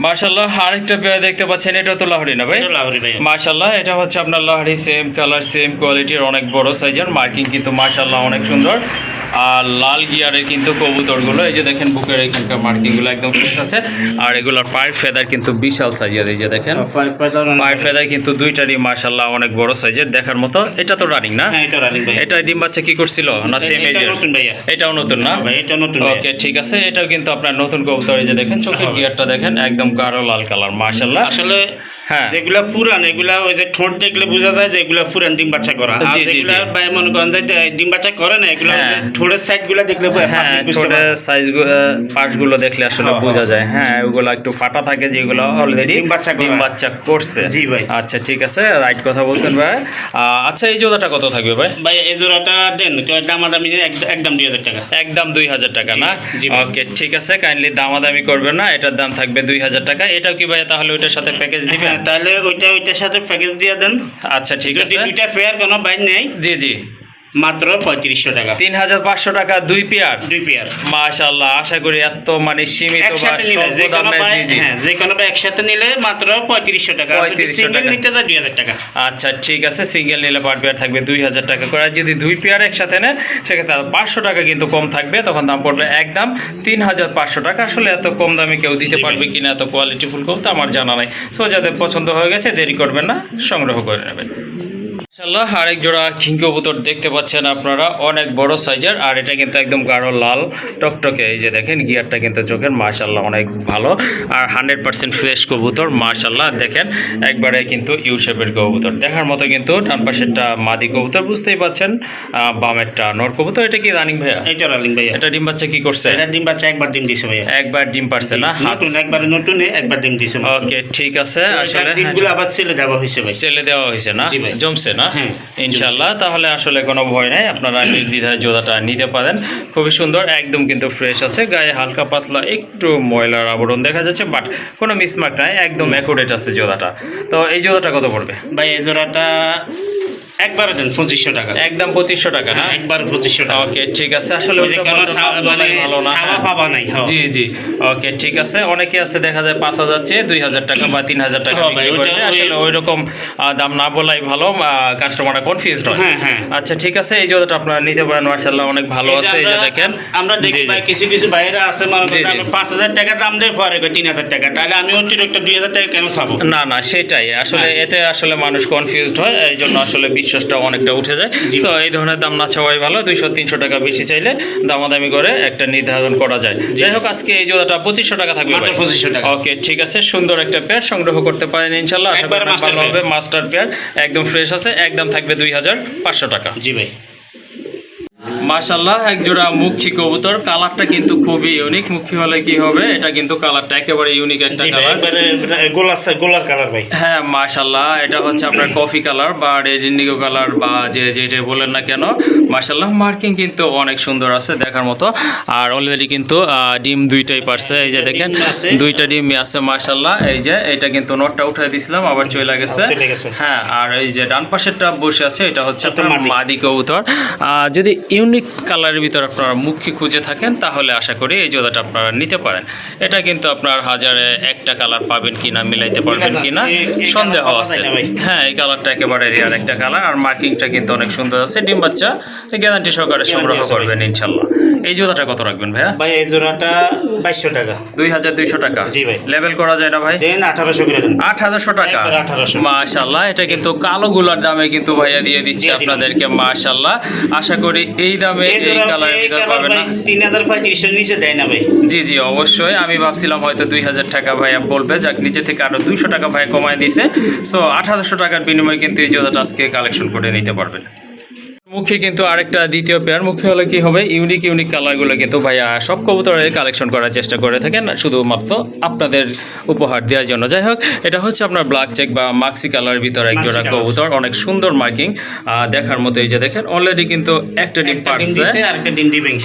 মাশাআল্লাহ আরেকটা পেয়ার দেখতে পাচ্ছেন, এটা তো লাহোরি না ভাই? এটা লাহোরি ভাই। মাশাআল্লাহ এটা হচ্ছে আপনার লাহোরি, সেম কালার সেম কোয়ালিটির, অনেক বড় সাইজের, মার্কিং কিন্তু মাশাআল্লাহ অনেক সুন্দর। আর লাল গিয়ারের কিন্তু কবুতরগুলো এই যে দেখেন, বুকের এখানকার মার্কিংগুলো একদম ফ্রেশ আছে। আর এগুলোর পায়ের ফেদার কিন্তু বিশাল সাইজের, এই যে দেখেন পায়ের ফেদার কিন্তু দুইটারই মাশাআল্লাহ অনেক বড় সাইজের, দেখার মতো। এটা তো রানিং না? হ্যাঁ, এটা রানিং ভাই। এটা ডিম বাচ্চা কি করছিল না সেম এজের? নতুন ভাইয়া। এটাও নতুন না? ভাই এটা নতুন। ওকে ঠিক আছে, এটাও কিন্তু আপনার নতুন কবুতর। এই যে দেখেন চোখের গিয়ারটা দেখেন, একদম গাঢ় লাল কালার মাশাআল্লাহ। আসলে হ্যাঁ, যেগুলা পুরান এগুলা ওই যে ঠোঁট দেখলে বোঝা যায় যে এগুলা পুরান ডিম বাচ্চা করা। আর জি, জি, জি। যেগুলা ভাই মনে করেন যে ডিম বাচ্চা করে না, এগুলা হ্যাঁ। ঠোঁটের সাইড গুলা দেখলে হ্যাঁ ছোটের সাইজ পাশগুলো দেখলে আসলে বোঝা যায়। হ্যাঁ ওগুলো একটু ফাটা থাকে, যেগুলো অলরেডি ডিম বাচ্চা করা। ডিম বাচ্চা করছে। জি ভাই। আচ্ছা ঠিক আছে, রাইট কথা বলছেন ভাই। আচ্ছা এই জোড়াটা কত থাকবে ভাই? ভাই এই জোড়াটা দেন দামাদামি একদম 2000 টাকা। একদম 2000 টাকা না? জি ভাই। ওকে ঠিক আছে, কাইন্ডলি দামাদামি করবেন না, এটার দাম থাকবে 2000 টাকা। এটাও কি ভাই তাহলে ওইটার সাথে প্যাকেজ দিবেন? হ্যাঁ, তাহলে ওইটার সাথে প্যাকেজ দিয়ে দেন। আচ্ছা ঠিক যদি আছে, দুইটা পেয়ার কোনো বাইর নেই জি জি, মাত্র 3500 টাকা। 3500 টাকা 2 পেয়ার। 2 পেয়ার মাশাআল্লাহ, আশা করি এত মানে সীমিত বা একসাথে নিলে স্বল্প যে কোনো দামে। ভাই, জি জি, হ্যাঁ যে কোনো ভাই একসাথে নিলে মাত্র 3500 টাকা। আর যদি 3500 সিঙ্গেল টাকা। নিতে যায় 2000 টাকা। আচ্ছা ঠিক আছে, সিঙ্গেল নিলে পার পেয়ার থাকবে 2000 টাকা করে। আর যদি 2 পেয়ার একসাথে নেন সেক্ষেত্রে 500 টাকা কিন্তু কম থাকবে, তখন দাম পড়বে একদম 3500 টাকা। আসলে এত কম দামে কেউ দিতে পারবে কিনা এত কোয়ালিটিফুল কবুতর আমার জানা নাই। সো যাদের পছন্দ হয়ে গেছে দেরি করবেন না, সংগ্রহ করে নেবেন। মাশাআল্লাহ আরেক জোড়া কিং কবুতর দেখতে পাচ্ছেন আপনারা, অনেক বড় সাইজের। আর এটা কিন্তু একদম গাঢ় লাল টকটকে, এই যে দেখেন গিয়ারটা কিন্তু চোখের মাশাআল্লাহ অনেক ভালো। আর 100% ফ্রেশ কবুতর মাশাআল্লাহ, দেখেন একবারে কিন্তু ইউ শেপের কবুতর, দেখার মতো। কিন্তু ডান পাশেরটা মাদি কবুতর বুঝতেই পাচ্ছেন, বামেরটা নর কবুতর। এটা কি রানিং ভাইয়া? এটা রানিং ভাইয়া। এটা ডিম বাচ্চা কি করছে? এটা ডিম বাচ্চা একবার ডিম দিছে ভাইয়া। একবার ডিম পারছে না? নতুন একবারে নতুন একবার ডিম দিছে। ওকে ঠিক আছে, আসলে ডিমগুলো আবার ছেলে দেওয়া হয়েছে ভাই। চেলে দেওয়া হয়েছে না? জি ভাই। জমছে না? হ্যাঁ, ইনশাআল্লাহ, তাহলে আসলে কোনো ভয় নাই, আপনারা নির্দ্বিধায় জোড়াটা নিতে পারেন। খুবই সুন্দর, একদম কিন্তু ফ্রেশ আছে, গায়ে হালকা পাতলা একটু ময়লার আবরণ দেখা যাচ্ছে, বাট কোনো মিসমার্ক নাই, একদম অ্যাকুরেট আছে জোড়াটা। তো এই জোড়াটা কত পড়বে ভাই এই জোড়াটা একবারে দেন 2500 টাকা। একদম 2500 টাকা না? একবার 2500 টাকা। ওকে ঠিক আছে, আসলে ওই যে কোনো মানে ভালো না। সাবা পাবা নাই। হ্যাঁ। জি জি, ওকে ঠিক আছে। অনেকে আছে দেখা যায় 5000 চেয়ে 2000 টাকা বা 3000 টাকা হ্যাঁ ভাই, বিক্রি করবে। ওইটা আসলে ওই রকম দাম না বলাই ভালো, কাস্টমাররা কনফিউজড হয়। হ্যাঁ, হ্যাঁ। আচ্ছা ঠিক আছে, এই জোড়াটা আপনারা নিতে পারেন, মাশাআল্লাহ অনেক ভালো আছে। এই যে দেখেন আমরা দেখি জি, জি। ভাই কিছু বাইরে আছে মনে জি, জি। করেন 5000 টাকা দাম দেয় পরে 3000 টাকা, তাহলে আমি অতিরিক্ত 2000 টাকা কেন চাবো? না না, সেটাই আসলে, হ্যাঁ। এতে আসলে মানুষ কনফিউজড হয়, এই জন্য আসলে বিশ্বাসটা অনেকটা উঠে যায়। জি। সো এই ধরনের দাম না চাওয়াই ভালো, 200-300 টাকা বেশি চাইলে দামাদামি করে একটা নির্ধারণ করা যায়। যাই হোক, আজকে এই জোড়াটা 2500 টাকা থাকবে মাত্র ভাই। 2500 টাকা। ওকে ঠিক আছে, সুন্দর একটা পেয়ার সংগ্রহ করতে পারেন ইনশাআল্লাহ। আশা করি একবারে মাস্টার ভালো হবে, মাস্টার পেয়ার একদম ফ্রেশ আছে, একদম থাকবে 2500 টাকা। জি ভাই। মাশাআল্লাহ এক জোড়া মুখী কবুতর, কালারটা কিন্তু খুবই ইউনিক। মুখী হলে কি হবে, এটা কিন্তু কালারটা একেবারে ইউনিক একটা জি ভাই, কালার। একবারে গোলার কালার ভাই। হ্যাঁ মাশাআল্লাহ, এটা হচ্ছে আপনার কফি কালার বা রেড ইন্ডিগো কালার বা যেটা বলেন না কেন, মাশাআল্লাহ মার্কিং কিন্তু অনেক সুন্দর আছে, দেখার মতো। আর অলরেডি কিন্তু ডিম দুইটাই পারছে, এই যে দেখেন দুইটা ডিম আছে মাশাআল্লাহ। এই যে এটা কিন্তু নটটা উঠাই দিছিলাম, আবার চলে গেছে। চলে গেছে। হ্যাঁ, আর এই যে ডান পাশেরটা বসে আছে, এটা হচ্ছে আপনার মাদি। মাদি কবুতর। যদি ইউনিক কালারের ভিতরে আপনারা মুখী খুঁজে থাকেন তাহলে আশা করি এই জোড়াটা আপনারা নিতে পারেন। এটা কিন্তু আপনার হাজারে একটা কালার পাবেন কিনা, মিলাইতে পারবেন কিনা সন্দেহ আছে। হ্যাঁ, এই কালারটা একেবারে রেয়ার একটা কালার, আর মার্কিংটা কিন্তু অনেক সুন্দর আছে। ডিম বাচ্চা গ্যারান্টি সহকারে সংগ্রহ করবেন ইনশাল্লাহ। এই জোড়াটা কত রাখবেন ভাইয়া? ভাই এই জোড়াটা 2200 টাকা। 2200 টাকা। জি ভাই। লেভেল করা যায় না ভাই? দেন 1800 করে দেন। 1800 টাকা। 1800। মাশাআল্লাহ, এটা কিন্তু কালো গুলার দামে কিন্তু ভাইয়া দিয়ে দিচ্ছে আপনাদেরকে। মাশাআল্লাহ, আশা করি এই দামে এই কালারের ভিতর পাবেন না। 3500 নিচে দেয় না ভাই? জি জি অবশ্যই, আমি ভাবছিলাম হয়তো 2000 টাকা ভাইয়া বলবে, যাক নিচে থেকে আরো 200 টাকা ভাইয়া কমায় দিছে। সো 1800 টাকার বিনিময়ে কিন্তু এই জোড়াটা আজকে কালেকশন করে নিতে পারবেন। মুখে কিন্তু আরেকটা দ্বিতীয় পেয়ার, মুখে হলে কি হবে, ইউনিক কালারগুলো কিন্তু ভাইয়া সব কবুতরের কালেকশন করার চেষ্টা করে থাকেন শুধুমাত্র আপনাদের উপহার দেওয়ার জন্য। যাই হোক, এটা হচ্ছে আপনার ব্ল্যাক চেক বা মাক্সি কালারের ভিতরে এক জোড়া কবুতর, অনেক সুন্দর মার্কিং দেখার মতো। এই যে দেখেন অলরেডি কিন্তু একটা ডিম পারছে,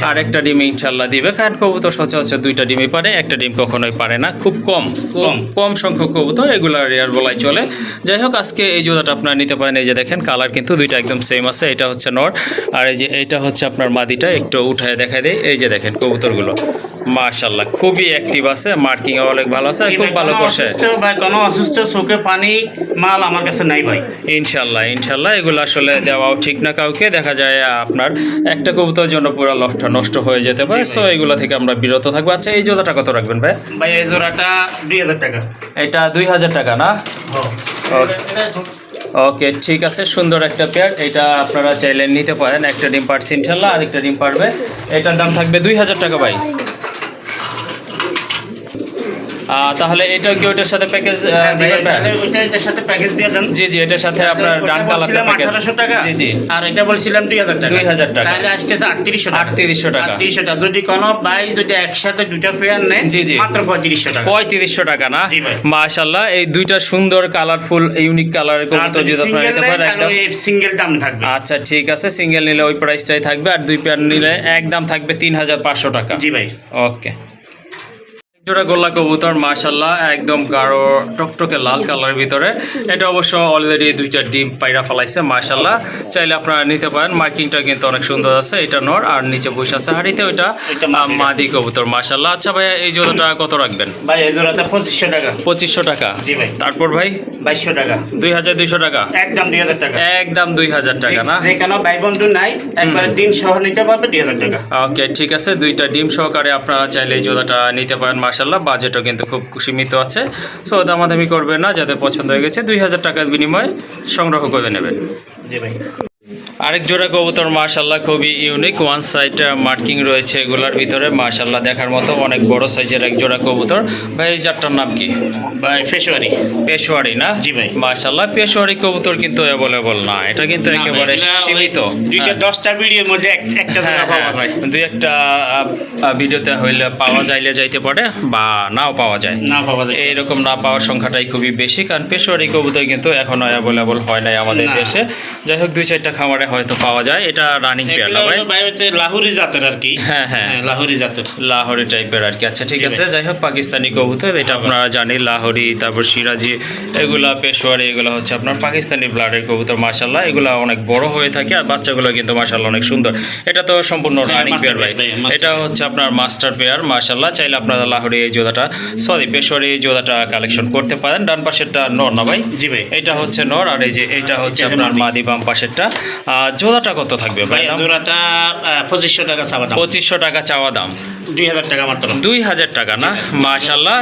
আর একটা ডিম ইনশাল্লাহ দিবে। কারণ কবুতর সচরাচর দুইটা ডিমই পারে, একটা ডিম কখনোই পারে না, খুব কম সংখ্যক কবুতর, এগুলো রেয়ার বলাই চলে। যাই হোক, আজকে এই জোড়াটা আপনারা নিতে পারেন। এই যে দেখেন কালার কিন্তু দুইটা একদম সেম আছে। এটা হচ্ছে নর, আর এই যে এটা হচ্ছে আপনার মাদিটা। একটু উঠায় দেখাই দেয়। এই যে দেখেন কবুতরগুলো মাশাআল্লাহ খুবই অ্যাক্টিভ আছে, মার্কিং অনেক ভালো আছে, খুব ভালো করছে ভাই। কোনো অসুস্থ চোখে পানি মাল আমার কাছে নাই ভাই। ইনশাল্লাহ এগুলো আসলে দেওয়াও ঠিক না কাউকে। দেখা যায় আপনার একটা কবুতরের জন্য পুরো লফটা নষ্ট হয়ে যেতে পারে। সো এগুলো থেকে আমরা বিরত থাকবো। আচ্ছা, এই জোড়াটা কত রাখবেন ভাই? ভাই এই জোড়াটা 2000 টাকা। এটা 2000 টাকা না? ওকে, ঠিক আছে, সুন্দর একটা পেয়ার। এটা আপনারা চাইলে নিতে পারেন। একটা ডিম পারছে ইনশাল্লাহ, আরেকটা ডিম পারবে। এটার দাম থাকবে 2000 টাকা ভাই। তাহলে এটা কি ওটার সাথে প্যাকেজ দিবেন ভাই? এটার সাথে প্যাকেজ দিয়ে দেন। জি এটার সাথে আপনার ডান কালারটা প্যাকেজ 1800 টাকা। জি আর এটা বলছিলাম 2000 টাকা। 2000 টাকা। তাহলে আসছে 3800 টাকা। 3800 টাকা। 3800 টাকা। যদি কোনো ভাই যদি একসাথে দুটো পেয়ার নেন, জি মাত্র 3500 টাকা। 3500 টাকা না? জি ভাই। মাশাআল্লাহ, এই দুইটা সুন্দর কালারফুল ইউনিক কালারের কবুতর যদি আপনারা নিতে পারেন একদম সিঙ্গেল দাম থাকবে। আচ্ছা ঠিক আছে, সিঙ্গেল নিলে ওই প্রাইসটাই থাকবে, আর দুই পেয়ার নিলে একদম থাকবে 3500 টাকা। জি ভাই। ওকে, জোড়া গোল্লা কবুতর মাশাআল্লাহ একদম গাঢ় টকটকে লাল কালারের ভিতরে। এটা অবশ্য অলরেডি দুইটা ডিম পায়রা ফলাইছে মাশাআল্লাহ, চাইলে আপনারা নিতে পারেন। মার্কিংটা কিন্তু অনেক সুন্দর আছে। এটা নর, আর নিচে বসে আছে হাড়িতে ওইটা মাদি কবুতর মাশাআল্লাহ। আচ্ছা ভাইয়া, এই জোড়াটা কত রাখবেন? ভাই এই জোড়াটা 2500 টাকা। 2500 টাকা। জি ভাই। তারপর ভাই 2200 টাকা। 2200 টাকা। একদম 2000 টাকা। একদম 2000 টাকা না? যে কোনো ভাই বন্ধু নাই, একবার ডিম সহ নিতে পারবে 2000 টাকা। ওকে, ঠিক আছে, দুইটা ডিম সহকারে আপনারা চাইলে এই জোড়াটা নিতে পারেন মাশাআল্লাহ। বাজেটও কিন্তু খুব সীমিত আছে। সো দামাদামি করবেন না, যাদের পছন্দ হয়ে গেছে 2000 টাকার বিনিময়ে সংগ্রহ করে নেবেন। জি ভাই। আরেক জোড়া কবুতর মাশাআল্লাহ খুবই ইউনিক, ওয়ান সাইড মার্কিং রয়েছে এগুলার ভিতরে মাশাআল্লাহ দেখার মতো অনেক বড় সাইজের এক জোড়া কবুতর। ভাই এই জাতটার নাম কি? ভাই পেশোয়ারি না? জি ভাই। মাশাআল্লাহ, পেশোয়ারি কবুতর কিন্তু অ্যাভেলেবল না, এটা কিন্তু একেবারে সীমিত। 210টা ভিডিওর মধ্যে একটা জোড়া পাওয়া যায়। দুই একটা ভিডিওতে হইলে পাওয়া যাইলে যাইতে পারে, বা নাও পাওয়া যায়। এইরকম না পাওয়ার সংখ্যাটাই খুবই বেশি, কারণ পেশোয়ারি কবুতর কিন্তু এখনো অ্যাভেলেবল হয় নাই আমাদের দেশে। যাই হোক, 2-4টা খামারে হয়তো পাওয়া যায়। এটা রানিং পেয়ার না ভাই? লাহোরি জাতের আর কি। হ্যাঁ লাহোরি টাইপের আর কি। আচ্ছা ঠিক আছে, যাই হোক, পাকিস্তানি কবুতর এটা আপনারা জানি, লাহোরি, তারপর সিরাজি, এগুলা পেশোয়ারি, এগুলো হচ্ছে আপনার পাকিস্তানি ব্লাডের কবুতর মাশাআল্লাহ। এগুলো অনেক বড় হয়ে থাকে, আর বাচ্চাগুলো কিন্তু মাশাআল্লাহ অনেক সুন্দর। এটা তো সম্পূর্ণ রানিং পেয়ার ভাই। এটা হচ্ছে আপনার মাস্টার পেয়ার মাশাআল্লাহ। চাইলে আপনারা লাহোরি এই জোড়াটা, পেশোয়ারি এই জোড়াটা কালেকশন করতে পারেন। ডান পাশেরটা নর না ভাই? জি ভাই। এটা হচ্ছে নর, আর এই যে এটা হচ্ছে আপনার মাদি বাম পাশেরটা। জোড়াটা কত থাকবে ভাই? জোড়াটা 2500 টাকা চাওয়া দাম। 2500 টাকা চাওয়া দাম। 2000 টাকা মাত্র। 2000 টাকা না? মাশাআল্লাহ।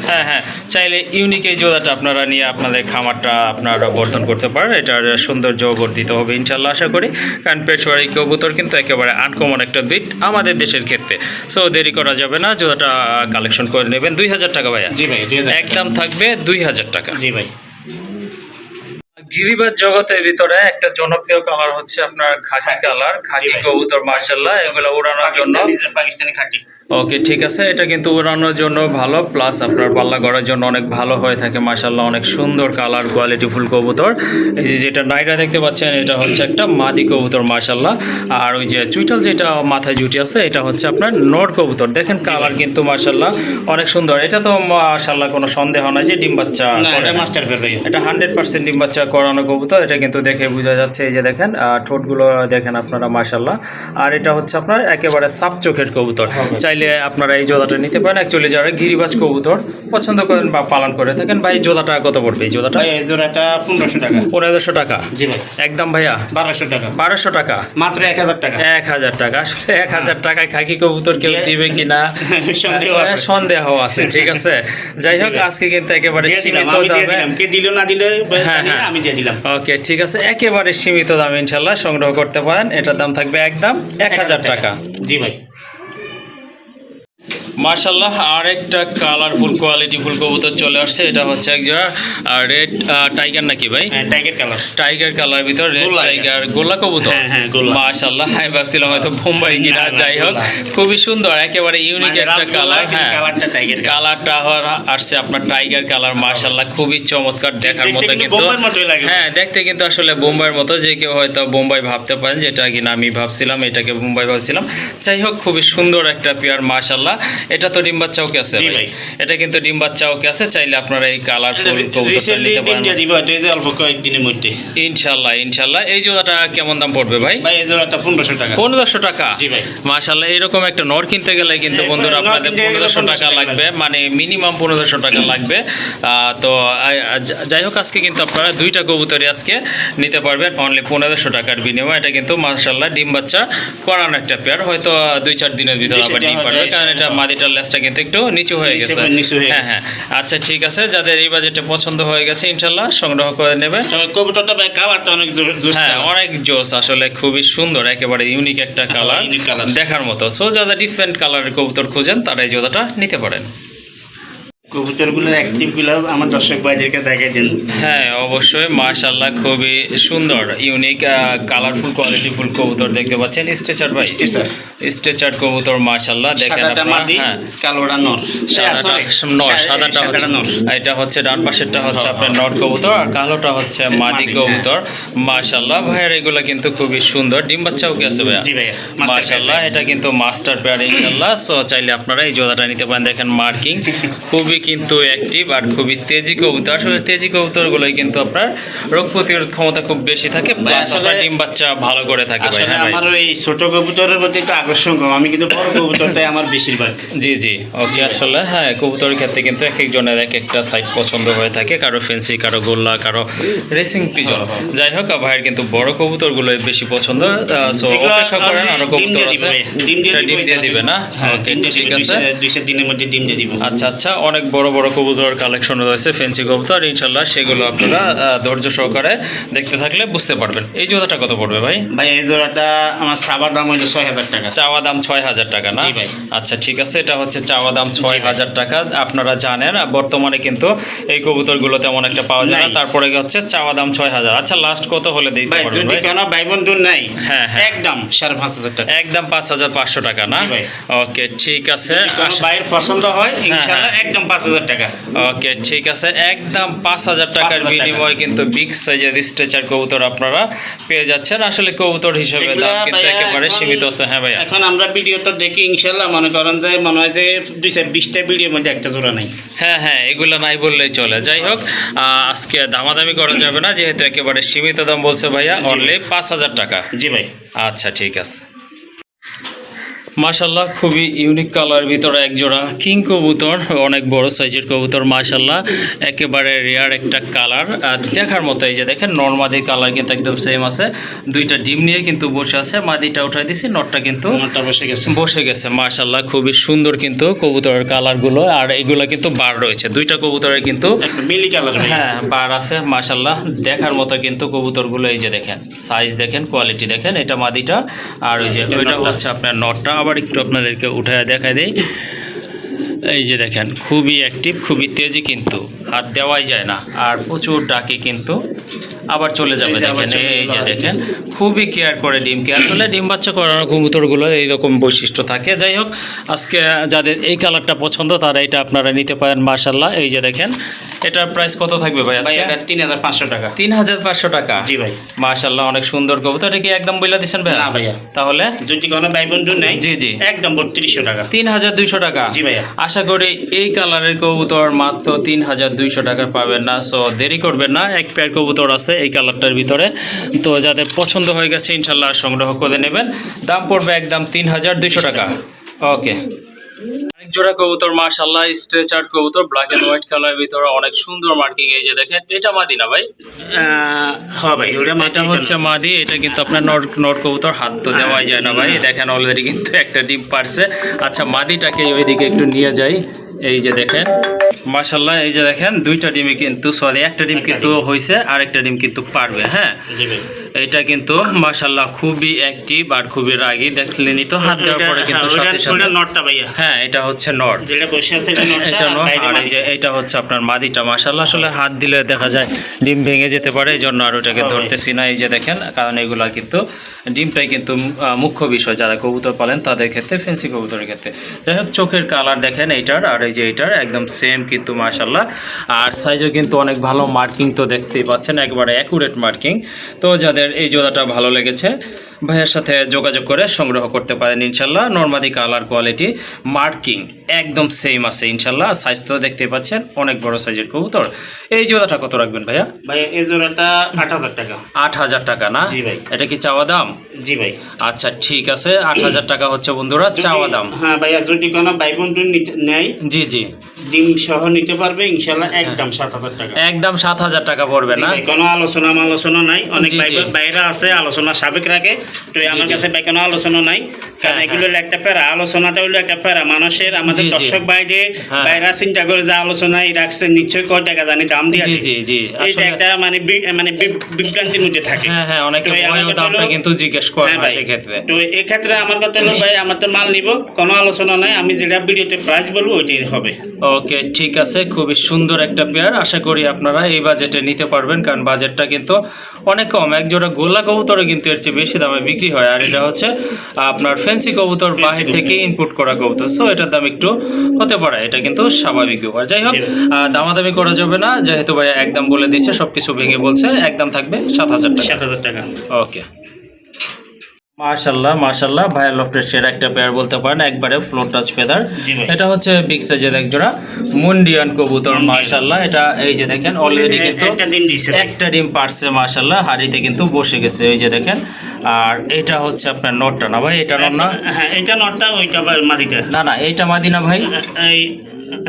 হ্যাঁ, চাইলে ইউনিক এই জোড়াটা আপনারা নিয়ে আপনাদের খামারটা আপনারা বর্ধন করতে পারেন। এটার সৌন্দর্য বর্ধিত হবে ইনশাল্লাহ আশা করি, কারণ পেশোয়ারি কবুতর কিন্তু একেবারে আনকমন একটা ব্রিড আমাদের দেশের ক্ষেত্রে। সো দেরি করা যাবে না, জোড়াটা কালেকশন করে নেবেন। 2000 টাকা ভাইয়া? জি ভাই। একদম থাকবে 2000 টাকা। জি ভাই। গিরিবাজ জগতের ভিতরে একটা জনপ্রিয় কালার হচ্ছে আপনার খাকি কালার, খাকি কবুতর মাশাআল্লাহ। এগুলো উড়ানোর জন্য পাকিস্তানি খাকি। ওকে ঠিক আছে, এটা কিন্তু উড়ানোর জন্য ভালো, প্লাস আপনার পাল্লা করার জন্য অনেক ভালো হয়ে থাকে মাশাআল্লাহ। অনেক সুন্দর কালার কোয়ালিটি ফুল কবুতর। এই যে যেটা নাইরা দেখতে পাচ্ছেন এটা হচ্ছে একটা মাদি কবুতর মাশাআল্লাহ। আর ওই যে চুইটাল যেটা মাথায় জুটি আছে এটা হচ্ছে আপনার নর কবুতর। দেখেন কালার কিন্তু মাশাআল্লাহ অনেক সুন্দর। এটা তো মাশাআল্লাহ কোনো সন্দেহ নাই যে ডিম বাচ্চা করে, মাস্টার পেয়ার ভাই, এটা 100% ডিম বাচ্চা করানো কবুতর। এটা কিন্তু দেখে বোঝা যাচ্ছে, এই যে দেখেন ঠোঁটগুলো দেখেন আপনারা মাশাআল্লাহ। আর এটা হচ্ছে আপনার একেবারে সাপ চোখের কবুতর। চাইলে আপনারা এই জোড়াটা নিতে পারেন। অ্যাকচুয়ালি যারা গিরিবাজ কবুতর পছন্দ করেন বা পালন করে থাকেন, ভাই জোড়াটা কত পড়বে? এই জোড়াটা এই জোড়াটা 1500 টাকা। 1500 টাকা? জি ভাই। একদম ভাইয়া 1200 টাকা। 1200 টাকা মাত্র 1000 টাকা। 1000 টাকা। আসলে 1000 টাকায় খাকি কবুতর কেউ দিবে কিনা সন্দেহ আছে, ঠিক আছে। যাই হোক আজকে কিন্তু একেবারে সীমিত দামে, কে দিল না দিলে আমি দিয়ে দিলাম। ওকে ঠিক আছে, একেবারে সীমিত দামে ইনশাল্লাহ সংগ্রহ করতে পারেন। এটার দাম থাকবে একদম 1000 টাকা। জি ভাই। মাশাআল্লাহ আরেকটা কালারফুল কোয়ালিটি ফুল কবুতর চলে আসছে। এটা হচ্ছে একজোড়া রেড টাইগার নাকি ভাই? Tiger colour. টাইগার কালার ভিতর রেড টাইগার গোলা কবুতর। মাশাআল্লাহ আমি ভাবছিলাম হয়তো বোম্বাই কিনা। যাই হোক খুবই সুন্দর, একেবারে ইউনিক একটা কালার। হ্যাঁ কালারটা আসছে আপনার টাইগার কালার মাশাআল্লাহ, খুবই চমৎকার দেখার মতো কিন্তু। হ্যাঁ দেখতে কিন্তু আসলে বোম্বাইয়ের মতো, যে কেউ হয়তো বোম্বাই ভাবতে পারেন, যেটা কিনা আমি ভাবছিলাম এটাকে বোম্বাই ভাবছিলাম। যাই হোক খুবই সুন্দর একটা পেয়ার মাশাআল্লাহ। এটা তো ডিম বাচ্চা ওকে আছে ভাই? এটা কিন্তু ডিম বাচ্চা ওকে আছে। চাইলে আপনারা এই কালারফুল কবুতরটা নিতে পারেন অল্প কয়েকদিনের মধ্যে ইনশাআল্লাহ। ইনশাআল্লাহ এই জোড়াটা কেমন দাম পড়বে ভাই? ভাই এই জোড়াটা 1500 টাকা। 1500 টাকা? জি ভাই। মাশাআল্লাহ এরকম একটা নর কিনতে গেলে কিন্তু বন্ধুরা আপনাদের 1500 টাকা লাগবে, মানে মিনিমাম 1500 টাকা লাগবে। তো যাই হোক আজকে কিন্তু আপনারা দুইটা কবুতরই আজকে নিতে পারবেন অনলি 1500 টাকার বিনিময়ে। এটা কিন্তু মাশাআল্লাহ ডিম বাচ্চা করানো একটা পেয়ার, হয়তো 2-4 দিনের ভিতরে আবার ডিম পারবে, কারণ এটা মাদিটার লেজটা কিন্তু একটু নিচু হয়ে গেছে। হ্যাঁ হ্যাঁ আচ্ছা ঠিক আছে, যাদের এই বাজেটে পছন্দ হয়ে গেছে ইনশাআল্লাহ সংগ্রহ করে নেবে। কবুতরটা ভাই কালারটা অনেক জোস। হ্যাঁ অনেক জোস, আসলে খুবই সুন্দর, একেবারে ইউনিক একটা কালার দেখার মতো। সো যারা ডিফারেন্ট কালারের কবুতর খুঁজেন তারা এই জোড়াটা নিতে পারেন। কবুতরগুলোর অ্যাক্টিভগুলো আমার দর্শক ভাইদেরকে দেখাই দিন। হ্যাঁ অবশ্যই মাশাআল্লাহ খুবই সুন্দর ইউনিক কালারফুল কোয়ালিটি ফুল কবুতর দেখতে পাচ্ছেন। স্ট্রেচার ভাই? স্ট্রেচার কবুতর মাশাআল্লাহ দেখেন আপনারা। হ্যাঁ কালোটা নর, সাদাটা হচ্ছে নর। এটা হচ্ছে ডান পাশেরটা হচ্ছে আপনার নর কবুতর, আর কালোটা হচ্ছে মাদি কবুতর মাশাআল্লাহ। ভাইয়ার এগুলা কিন্তু খুবই সুন্দর, ডিম বাচ্চাও কি আছে ভাইয়া? জি ভাইয়া মাশাআল্লাহ এটা কিন্তু মাস্টার পেয়ার ইনশাআল্লাহ। সো চাইলে আপনারা এই জোড়াটা নিতে পারেন। দেখেন মার্কিং খুবই কিন্তু অ্যাক্টিভ আর খুবই তেজি কবুতর। আসলে তেজি কবুতরগুলোই কিন্তু আপনার রোগ প্রতিরোধ ক্ষমতা খুব বেশি থাকে, প্লাস আপনার ডিম বাচ্চা ভালো করে থাকে ভাই। হ্যাঁ ভাই আমার এই ছোট কবুতরের প্রতি একটু আকর্ষণ কম, আমি কিন্তু বড় কবুতরটাই আমার বেশিরভাগ। জি জি ওকে আসলে হ্যাঁ কবুতরের ক্ষেত্রে কিন্তু এক একজনের এক একটা সাইড পছন্দ হয়ে থাকে, কারো ফেন্সি, কারো গোল্লা, কারো রেসিং পিজন। যাই হোক ভাইয়ের কিন্তু বড় কবুতরগুলোই বেশি পছন্দ। সো অপেক্ষা করেন, আরো কবুতর আছে। ডিম দিয়ে দিবে না? ওকে ঠিক আছে, 2 দিনের মধ্যে ডিম দিয়ে দিব। আচ্ছা আচ্ছা অনেক বড় বড় কবুতর কালেকশন রয়েছে, ফেন্সি কবুতর ইনশাআল্লাহ। সেগুলো আপনারা ধৈর্য সহকারে দেখতে থাকলে বুঝতে পারবেন। এই জোড়াটা কত পড়বে ভাই? ভাই এই জোড়াটা আমার চাওয়া দাম হলো 6000 টাকা। চাওয়া দাম 6000 টাকা না? জি ভাই। আচ্ছা ঠিক আছে, এটা হচ্ছে চাওয়া দাম 6000 টাকা। আপনারা জানেন বর্তমানে কিন্তু এই কবুতরগুলো তেমন একটা পাওয়া যায় না, তারপরে হচ্ছে চাওয়া দাম 6000। আচ্ছা লাস্ট কত হলে দিতে পারবেন ভাই? কেন ভাই বন্ধু নাই? হ্যাঁ হ্যাঁ একদম 5500 টাকা। একদম 5500 টাকা না? ওকে ঠিক আছে, ভাইয়ের পছন্দ হয় ইনশাআল্লাহ একদম 5000 টাকা। ওকে ঠিক আছে, একদম 5000 টাকার বিনিময়ে কিন্তু বিগ সাইজের স্ট্রেচার কবুতর আপনারা পেয়ে যাচ্ছেন। আসলে কবুতর হিসেবে দাম কিন্তু একেবারে সীমিত আছে। হ্যাঁ ভাই এখন আমরা ভিডিওটা দেখি ইনশাআল্লাহ মনে করেন যে মনে হয় যে 220টা ভিডিওর মধ্যে একটা জোড়া নাই। হ্যাঁ হ্যাঁ এগুলো নাই বললেই চলে। যাই হোক আজকে দামাদামি করা যাবে না, যেহেতু একেবারে সীমিত দাম বলছে ভাইয়া, অনলি 5000 টাকা। জি ভাই। আচ্ছা ঠিক আছে। মাশাআল্লাহ খুবই ইউনিক কালার ভিতরে এক জোড়া কিং কবুতর, অনেক বড় সাইজের কবুতর মাশাআল্লাহ, একেবারে রেয়ার একটা কালার দেখার মতো। এই যে দেখেন নরমাদি কালার কিন্তু একদম সেম আছে, দুইটা ডিম নিয়ে কিন্তু বসে আছে। মাদিটা উঠাই দিছি, নটটা কিন্তু বসে গেছে মাশাআল্লাহ। খুবই সুন্দর কিন্তু কবুতরের কালারগুলো, আর এগুলো কিন্তু বার রয়েছে দুইটা কবুতরের কিন্তু মিলি কালার। হ্যাঁ বার আছে মাশাআল্লাহ, দেখার মতো কিন্তু কবুতরগুলো। এই যে দেখেন সাইজ দেখেন, কোয়ালিটি দেখেন। এটা মাদিটা, আর ওই যে ওইটা হচ্ছে আপনার নটটা। আবার একটু আপনাদেরকে উঠায় দেখাই দেই। এই যে দেখেন খুবই অ্যাক্টিভ, খুবই তেজি, কিন্তু হাত দেওয়াই যায় না, আর প্রচুর ডাকে কিন্তু আবার চলে যাবে। দেখেন এই যে দেখেন খুবই কেয়ার করে ডিমকে। আসলে ডিম বাচ্চা করানো কবুতরগুলো এইরকম বৈশিষ্ট্য থাকে। যাই হোক, আজকে যাদের এই কালারটা পছন্দ তারা এটা আপনারা নিতে পারেন। মাশাআল্লাহ, এই যে দেখেন এটার প্রাইস কত থাকবে ভাই আজকে? 3500 টাকা। 3500 টাকা। জি ভাই। মাশাআল্লাহ, অনেক সুন্দর কবুতর। এটা কি একদম বইলা দিচ্ছেন ভাই? না ভাইয়া, তাহলে যদি কোনো ভাই বন্ধু নেই, জি জি, একদম 3200 টাকা। 3200 টাকা। জি ভাইয়া। আশা করি এই কালারের কবুতর মাত্র 3200 টাকা পাবেন না। সো দেরি করবেন না, এক পেয়ার কবুতর আছে এই কালারটার ভিতরে। তো যাদের পছন্দ হয়ে গেছে ইনশাল্লাহ সংগ্রহ করে নেবেন। দাম পড়বে একদম 3200 টাকা। ওকে, অনেক জোড়া কবুতর মাশাআল্লাহ, স্ট্রেচার কবুতর, ব্ল্যাক এন্ড হোয়াইট কালারের ভিতরে অনেক সুন্দর মার্কিং। এই যে দেখেন এটা মাদি না ভাই? হ্যাঁ ভাই, এটা হচ্ছে মাদি। এটা কিন্তু আপনার নর কবুতর, হাত তো দেওয়াই যায় না ভাই। দেখেন অলরেডি কিন্তু একটা ডিম পারছে। আচ্ছা, মাদিটাকে ওইদিকে একটু নিয়ে যাই। এই যে দেখেন মাশাআল্লাহ, এই যে দেখেন দুইটা ডিমই কিন্তু, সরি একটা ডিম কিন্তু হয়েছে, আর একটা ডিম কিন্তু পারবে। হ্যাঁ, এটা কিন্তু মাশাআল্লাহ খুবই অ্যাক্টিভ আর খুবই রাগী। দেখলেনই তো হাত দেওয়ার পরে কিন্তু সাথে সাথে নটটা ভাইয়া। হ্যাঁ, এটা হচ্ছে নর, যেটা বসে আছে এটা নর। আর এই যে এটা হচ্ছে আপনার মাদিটা। মাশাআল্লাহ, আসলে হাত দিলে দেখা যায় ডিম ভেঙে যেতে পারে, এই জন্য আর ওটাকে ধরতেছি না। এই যে দেখেন, কারণ এগুলা কিন্তু ডিমটাই কিন্তু মুখ্য বিষয় যারা কবুতর পালেন তাদের ক্ষেত্রে, ফেন্সি কবুতরের ক্ষেত্রে। যাই হোক, চোখের কালার দেখেন এইটার আর এই যে এইটার একদম সেম কিন্তু মাশাআল্লাহ। আর সাইজও কিন্তু অনেক ভালো, মার্কিং তো দেখতেই পাচ্ছেন, একবারে অ্যাকুরেট মার্কিং। তো যাদের এই জোড়াটা ভালো লেগেছে ভাইয়ের সাথে যোগাযোগ করে সংগ্রহ করতে পারেন ইনশাল্লাহ। নর্মালি কালার, কোয়ালিটি, মার্কিং একদম সেম আছে ইনশাল্লাহ। সাইজ তো দেখতে পাচ্ছেন, অনেক বড় সাইজের কবুতর। এই জোড়াটা কত রাখবেন ভাইয়া? ভাইয়া এই জোড়াটা 8000 টাকা। 8000 টাকা না? জি ভাই। এটা কি চাওয়া দাম? জি ভাই। আচ্ছা ঠিক আছে, 8000 টাকা হচ্ছে বন্ধুরা চাওয়া দাম। হ্যাঁ ভাইয়া, যদি কোনো ভাই বন্ধু নেয়, জি জি, ডিম সহ নিতে পারবে ইনশাল্লাহ, একদম 7000 টাকা। একদম 7000 টাকা পড়বে না? কোনো আলোচনা নাই। অনেক বাইরা আছে আলোচনা সাবেক রাখে, তো আমার কাছে ভাই কোনো আলোচনা নাই। কারণ এগুলো একটা প্যারা, আলোচনাটা হইলো একটা প্যারা। মানুষের, আমাদের দর্শক বাইরা চিন্তা করে যে আলোচনায় রাখছে, নিশ্চয়ই কয় টাকা জানি দাম দিয়ে। জি জি জি, এইটা একটা মানে বিভ্রান্তির মধ্যে থাকে। হ্যাঁ হ্যাঁ, অনেকে দামটা কিন্তু জিজ্ঞেস করে না সেক্ষেত্রে। তো এই ক্ষেত্রে আমার কথা হলো ভাই, আমার তো মাল নিব, কোনো আলোচনা নাই। আমি যেটা ভিডিওতে প্রাইস বলবো ওইটাই হবে। ওকে ঠিক আছে, খুবই সুন্দর একটা পেয়ার। আশা করি আপনারা এই বাজেটে নিতে পারবেন, কারণ বাজেটটা কিন্তু অনেক কম। এক জোড়া গোল্লা কবুতরে কিন্তু এর চেয়ে বেশি দামে বিক্রি হয়, আর এটা হচ্ছে আপনার ফেন্সি কবুতর, বাহির থেকে ইনপুট করা কবুতর। সো এটার দাম একটু হতে পারে, এটা কিন্তু স্বাভাবিক ব্যাপার। যাই হোক, দামাদামি করা যাবে না, যেহেতু ভাই একদম বলে দিচ্ছে, সবকিছু ভেঙে বলছে। একদম থাকবে 7000 টাকা। 7000 টাকা। ওকে, মাশাআল্লাহ মাশাআল্লাহ, ভাইয়ের লফটের সেরা একটা পেয়ার বলতে পারেন, একবারে ফ্লোর টাচ ফেদার। এটা হচ্ছে বিগ সাইজের এক জোড়া মুন্ডিয়ান কবুতর মাশাআল্লাহ। এটা এই যে দেখেন অলরেডি কিন্তু একটা ডিম পারছে মাশাআল্লাহ, হাড়িতে কিন্তু বসে গেছে। এই যে দেখেন, আর এটা হচ্ছে আপনার নটটা না ভাই? এটা নট না? হ্যাঁ, এটা নটটা, ওইটা মাদিটা। না না, এইটা মাদি না ভাই?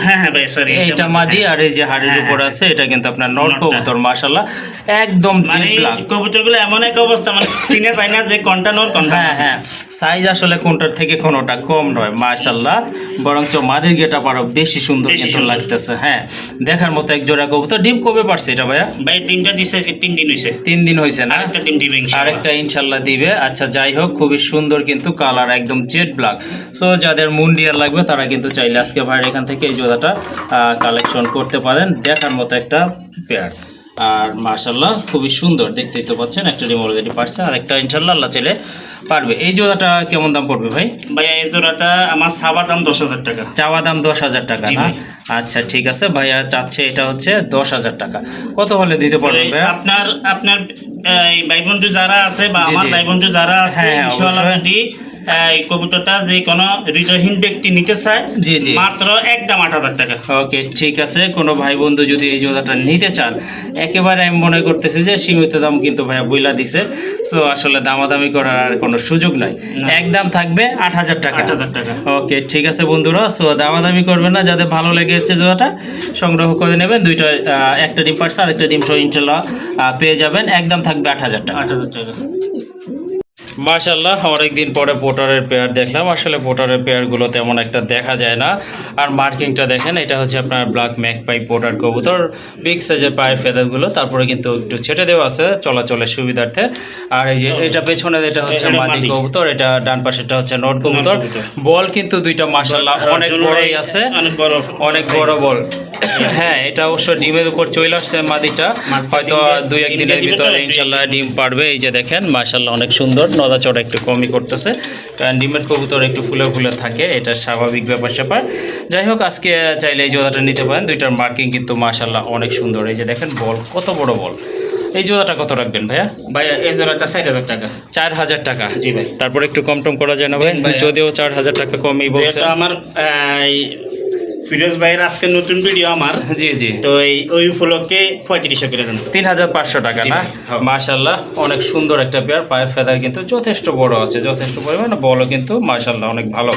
হ্যাঁ হ্যাঁ ভাই, সরি, এইটা মাদি। আর এই যে হাড়ির উপর আছে এটা কিন্তু আপনার নট কবুতর মাশাআল্লাহ, একদম জেড ব্ল্যাক। কবুতরগুলো এমন এক অবস্থা, মানে চিনে পায় না যে কোনটা নট কোনটা। হ্যাঁ হ্যাঁ, সাইজ আসলে কোনটার থেকে কোনটা কম নয় মাশাআল্লাহ, বরঞ্চ মাদির গেটআপ আরো বেশি সুন্দর কিন্তু লাগতেছে। হ্যাঁ, দেখার মতো এক জোড়া কবুতর। ডিম কবে পারছে এটা ভাইয়া? ভাই ডিমটা দিছে 3 দিন হইছে। 3 দিন হইছে না? আরেকটা ডিম দিবে ইনশাআল্লাহ। আরেকটা ইনশাআল্লাহ দিবে। আচ্ছা যাই হোক, খুবই সুন্দর কিন্তু কালার, একদম জেড ব্ল্যাক। সো যাদের মুন্ডিয়ার লাগবে তারা কিন্তু চাইলে আজকে ভাইয়ের এখান থেকে এই জোড়াটা কালেকশন করতে পারেন। দেখার মতো একটা পেয়ার, আর মাশাআল্লাহ খুবই সুন্দর, দেখতেই তো পাচ্ছেন। একটা ডিম অলরেডি পারছে, আর একটা ইনশাআল্লাহ আল্লাহ চাইলে পারবে। এই জোড়াটা কেমন দাম পড়বে ভাই? ভাই এই জোড়াটা আমার চাওয়া দাম 10000 টাকা। চাওয়া দাম 10000 টাকা না? আচ্ছা ঠিক আছে, ভাইয়া চাচ্ছে এটা হচ্ছে 10000 টাকা। কত হলে দিতে পারবেন ভাইয়া? আপনার এই ভাই বন্ধু যারা আছে বা আমার ভাই বন্ধু যারা আছে, ইনশাআল্লাহ যদি এই কবুতরটা যে কোনো হৃদয়হীন ব্যক্তি নিতে চায়, জি জি, মাত্র একদম 8000 টাকা। ওকে ঠিক আছে, কোনো ভাই বন্ধু যদি এই জোড়াটা নিতে চান, একেবারে আমি মনে করতেছি যে সীমিত দাম কিন্তু ভাইয়া বইলা দিছে। সো আসলে দামাদামি করার আর কোনো সুযোগ নাই, একদম থাকবে 8000 টাকা। 8000 টাকা। ওকে ঠিক আছে বন্ধুরা, সো দামাদামি করবেন না, যাদের ভালো লেগেছে জোড়াটা সংগ্রহ করে নেবেন। দুইটা, একটা ডিম পার্স আর একটা ডিম সহ ইনশাআল্লাহ পেয়ে যাবেন। একদম থাকবে 8000 টাকা। 8000 টাকা। মাশাআল্লাহ, অনেকদিন পরে পোটারের পেয়ার দেখলাম। আসলে পোটারের পেয়ারগুলো তেমন একটা দেখা যায় না। আর মার্কিংটা দেখেন, এটা হচ্ছে আপনার ব্ল্যাক ম্যাকপাই পোটার কবুতর, বিগ সাইজের পায়ের ফেদারগুলো, তারপরে কিন্তু একটু ছেটে দেওয়া আছে চলাচলের সুবিধার্থে। আর এই যে এটা পেছনে এটা হচ্ছে এটা মাদি মাদি। কবুতর, এটা ডান পাশেটা হচ্ছে নর কবুতর। বল কিন্তু দুইটা মাশাআল্লাহ অনেক বড়ই আছে, অনেক বড় বল। হ্যাঁ, এটা অবশ্য ডিমের উপর চলে আসছে মাদিটা, হয়তো দুই এক দিনের ভিতরে ইনশাল্লাহ ডিম পারবে। এই যে দেখেন মাশাআল্লাহ অনেক সুন্দর, নড়াচড়া একটু কমই করতেছে, কারণ ডিমের কবুতর একটু ফুলে ফুলে থাকে, এটা স্বাভাবিক ব্যাপার স্যাপার। যাই হোক, আজকে চাইলে এই জোড়াটা নিতে পারেন। দুইটার মার্কিং কিন্তু মাশাআল্লাহ অনেক সুন্দর। এই যে দেখেন বল কত বড় বল। এই জোড়াটা কত রাখবেন ভাইয়া? ভাই এই জোড়াটা 4000 টাকা। 4000 টাকা। জি ভাই। তারপরে একটু কম টম করা যায় না ভাই? যদিও 4000 টাকা কমই বলছে। যেহেতু আমার ফিরোজ ভাইয়ের আজকে নতুন ভিডিও আমার, জি জি, তো ওই উপলক্ষে 3500 করে দেন। 3500 টাকা জি না? ভাই, হ্যাঁ। মাশাআল্লাহ অনেক সুন্দর একটা পেয়ার, পায়ের ফেদার কিন্তু যথেষ্ট বড় আছে, যথেষ্ট পরিমাণে বলও কিন্তু মাশাআল্লাহ অনেক ভালো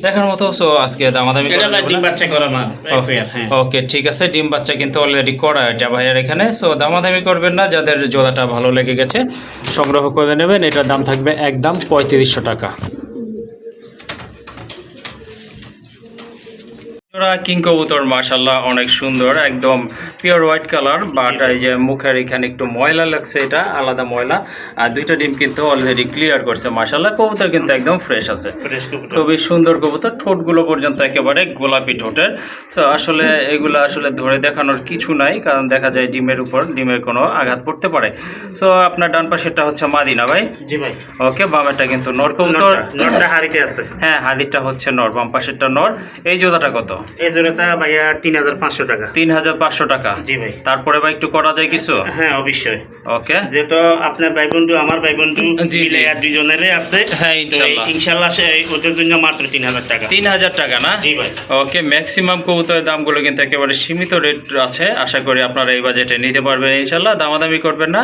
দেখার মতো। সো আজকে দামাদামি এটা ভাই ডিম বাচ্চা করা মা পেয়ার। হ্যাঁ, ওকে ঠিক আছে, ডিম বাচ্চা কিন্তু অলরেডি করা এটা ভাইয়ার এখানে। সো দামাদামি করবেন না, যাদের জোড়াটা ভালো লেগে গেছে সংগ্রহ করে নেবেন। এটার দাম থাকবে একদম 3500 টাকা। কিং কবুতর মাশাআল্লাহ অনেক সুন্দর, একদম পিওর হোয়াইট কালার, বাট এই যে মুখের এখানে একটু ময়লা লাগছে, এটা আলাদা ময়লা। আর দুইটা ডিম কিন্তু অলরেডি ক্লিয়ার করছে মাশাআল্লাহ। কবুতর কিন্তু একদম ফ্রেশ আছে, খুবই সুন্দর কবুতর। ঠোঁটগুলো পর্যন্ত একেবারে গোলাপি ঠোঁটের। সো আসলে এগুলো আসলে ধরে দেখানোর কিছু নাই, কারণ দেখা যায় ডিমের উপর ডিমের কোনো আঘাত পড়তে পারে। সো আপনার ডান পাশেরটা হচ্ছে মাদি না ভাই? জি ভাই। ওকে, বামেরটা কিন্তু নর কবুতর। নরটা হারিতে আছে। হ্যাঁ, হাদিরটা হচ্ছে নর, বাম পাশেরটা নর। এই জোড়াটা কত? এই জোড়াটা ভাইয়া 3500 টাকা। 3500 টাকা। জি ভাই। তারপরে ভাই একটু করা যায় কিছু? হ্যাঁ অবশ্যই। ওকে, যেহেতু আপনার ভাই বন্ধু আমার ভাই বন্ধু জি, মিলে জি। আর দুইজনেরই আছে। হ্যাঁ, ইনশাআল্লাহ। ইনশাআল্লাহ ওদের জন্য মাত্র 3000 টাকা। 3000 টাকা না? জি ভাই। ওকে, ম্যাক্সিমাম কবুতরের দামগুলো কিন্তু একেবারে সীমিত রেট আছে। আশা করি আপনারা এই বাজেটে নিতে পারবেন ইনশাআল্লাহ, দামাদামি করবেন না,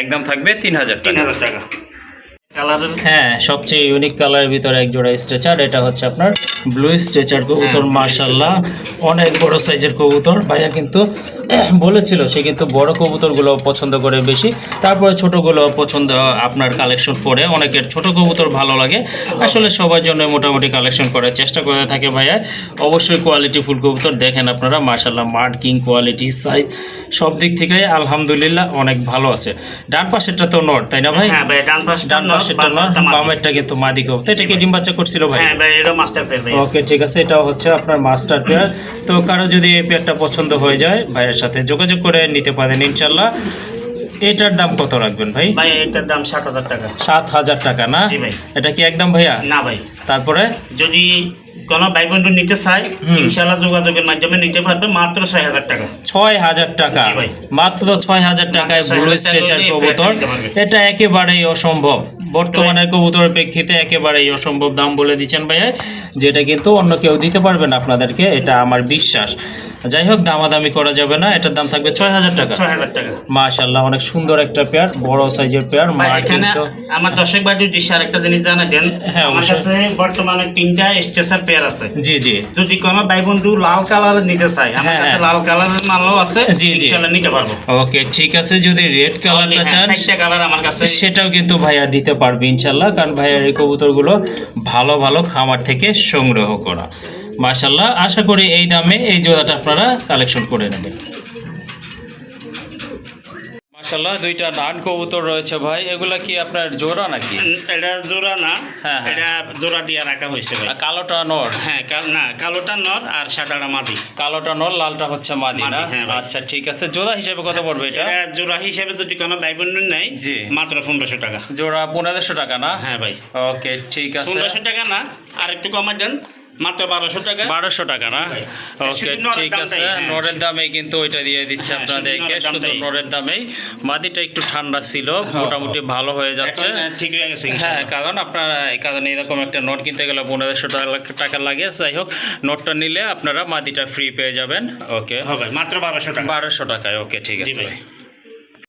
একদম থাকবে 3000 টাকা। 3000 টাকা কালারের। হ্যাঁ, সবচেয়ে ইউনিক কালারের ভিতরে এক জোড়া স্ট্রেচার, এটা হচ্ছে আপনার ব্লু স্ট্রেচার কবুতর। মাশাআল্লাহ অনেক বড় সাইজের কবুতর। ভাইয়া কিন্তু বলেছিল সে কিন্তু বড় কবুতরগুলো পছন্দ করে বেশি, তারপরে ছোটগুলো পছন্দ আপনার কালেকশন করে। অনেকের ছোট কবুতর ভালো লাগে, আসলে সবার জন্য মোটামুটি কালেকশন করার চেষ্টা করে থাকে ভাইয়া। অবশ্যই কোয়ালিটি ফুল কবুতর দেখেন আপনারা, মাশাআল্লাহ মার্কিং, কোয়ালিটি, সাইজ সব দিক থেকে আলহামদুলিল্লাহ অনেক ভালো আছে। ডান পাশেরটা তো নর, তাই না ভাই? হ্যাঁ ভাই, ডান পাশটা নর, পাশেরটা নর, বামেরটা কিন্তু মাদি কবুতর। এটা কি ডিম বাচ্চা করছিল ভাই? হ্যাঁ ভাই, এটা মাস্টার পেয়ার ভাই। ওকে ঠিক আছে, এটাও হচ্ছে আপনার মাস্টার পেয়ার। তো কারো যদি এই পেয়ারটা পছন্দ হয়ে যায়, ভাইয়ের সাথে যোগাযোগ করে নিতে পারেন ইনশাল্লাহ। এটার দাম কত রাখবেন ভাই? ভাই এটার দাম 7000 টাকা। 7000 টাকা না? জি ভাই। এটা কি একদম ভাইয়া? না ভাই, তারপরে যদি কোনো ভাই বন্ধু নিতে চায় ইনশাআল্লাহ যোগাযোগের মাধ্যমে নিতে পারবে মাত্র 6000 টাকা। 6000 টাকা, জি ভাই। মাত্র 6000 টাকায় ব্লু 6000 স্ট্রেচার টাকা কবুতর। নিতে পারবে। এটা একেবারেই অসম্ভব, বর্তমানের কবুতরের প্রেক্ষিতে একেবারেই অসম্ভব দাম বলে দিচ্ছেন ভাইয়া, যেটা কিন্তু অন্য কেউ দিতে পারবেন আপনাদেরকে, এটা আমার বিশ্বাস। যাই হোক, দামাদামি করা যাবে না, এটার দাম থাকবে 6000 টাকা। 6000 টাকা। মাশাআল্লাহ অনেক সুন্দর একটা পেয়ার, বড় সাইজের পেয়ার। ভাই মার্কিং এখানে তো আমার দর্শক ভাই যদি আরেকটা জিনিস জানা দেন, হ্যাঁ, আমার অবশ্যই। কাছে বর্তমানে 3টা স্ট্রেচার পেয়ার আছে। জি জি, যদি কোনো ভাই বন্ধু লাল কালারের নিতে চায়, আমার হ্যাঁ, কাছে হ্যাঁ। লাল কালারের মালও আছে। জি, জি। ইনশাআল্লাহ নিতে পারবো। ওকে ঠিক আছে, যদি রেড কালারটা চান 4টা কালার আমার কাছে। সেটাও কিন্তু ভাইয়া দিতে পারবে ইনশাল্লাহ, কারণ ভাইয়ার এই কবুতরগুলো ভালো ভালো খামার থেকে সংগ্রহ করা। মাশাল্লাহ, আশা করি এই দামে এই জোড়াটা আপনারা কালেকশন করে নেবেন। মাশাল্লাহ দুইটা ডান কবুতর রয়েছে ভাই, এগুলা কি আপনার জোড়া নাকি? এটা জোড়া না, হ্যাঁ, হ্যাঁ। এটা জোড়া দিয়ে রাখা হয়েছে ভাই। আর কালোটা নর? হ্যাঁ, না, কালোটা নর আর সাদাটা মাদি। কালোটা নর, লালটা হচ্ছে মাদি না? মাদি, হ্যাঁ ভাই। আচ্ছা ঠিক আছে, জোড়া হিসেবে কত পড়বে এটা? এটা জোড়া হিসেবে যদি কোনো ভাই বন্ধু নেয়, জি। মাত্র 1500 টাকা। জোড়া 1500 টাকা না? হ্যাঁ ভাই। ওকে ঠিক আছে, 1500 টাকা না, আর একটু কমাই দেন, মাত্র 1200 টাকা। 1200 টাকা না? ভাই। ওকে শুধু নরের ঠিক আছে, দামটাই, হ্যাঁ। নরের দামে কিন্তু ওইটা দিয়ে দিচ্ছে হ্যাঁ, আপনাদেরকে, শুধু নরের শুধু দামটাই। নরের দামেই। মাদিটা একটু ঠান্ডা ছিল, মোটামুটি ভালো হয়ে যাচ্ছে। এখন, ঠিক হয়ে গেছে হ্যাঁ, ইনশাআল্লাহ। কারণ আপনার কারণ এরকম একটা নোট কিনতে গেলে 1500 টাকা লাগে। যাই হোক, নোটটা নিলে আপনারা মাদিটা ফ্রি পেয়ে যাবেন। ওকে হবে মাত্র 1200 টাকা। 1200 টাকায়। ওকে ঠিক জি আছে ভাই। ভাই।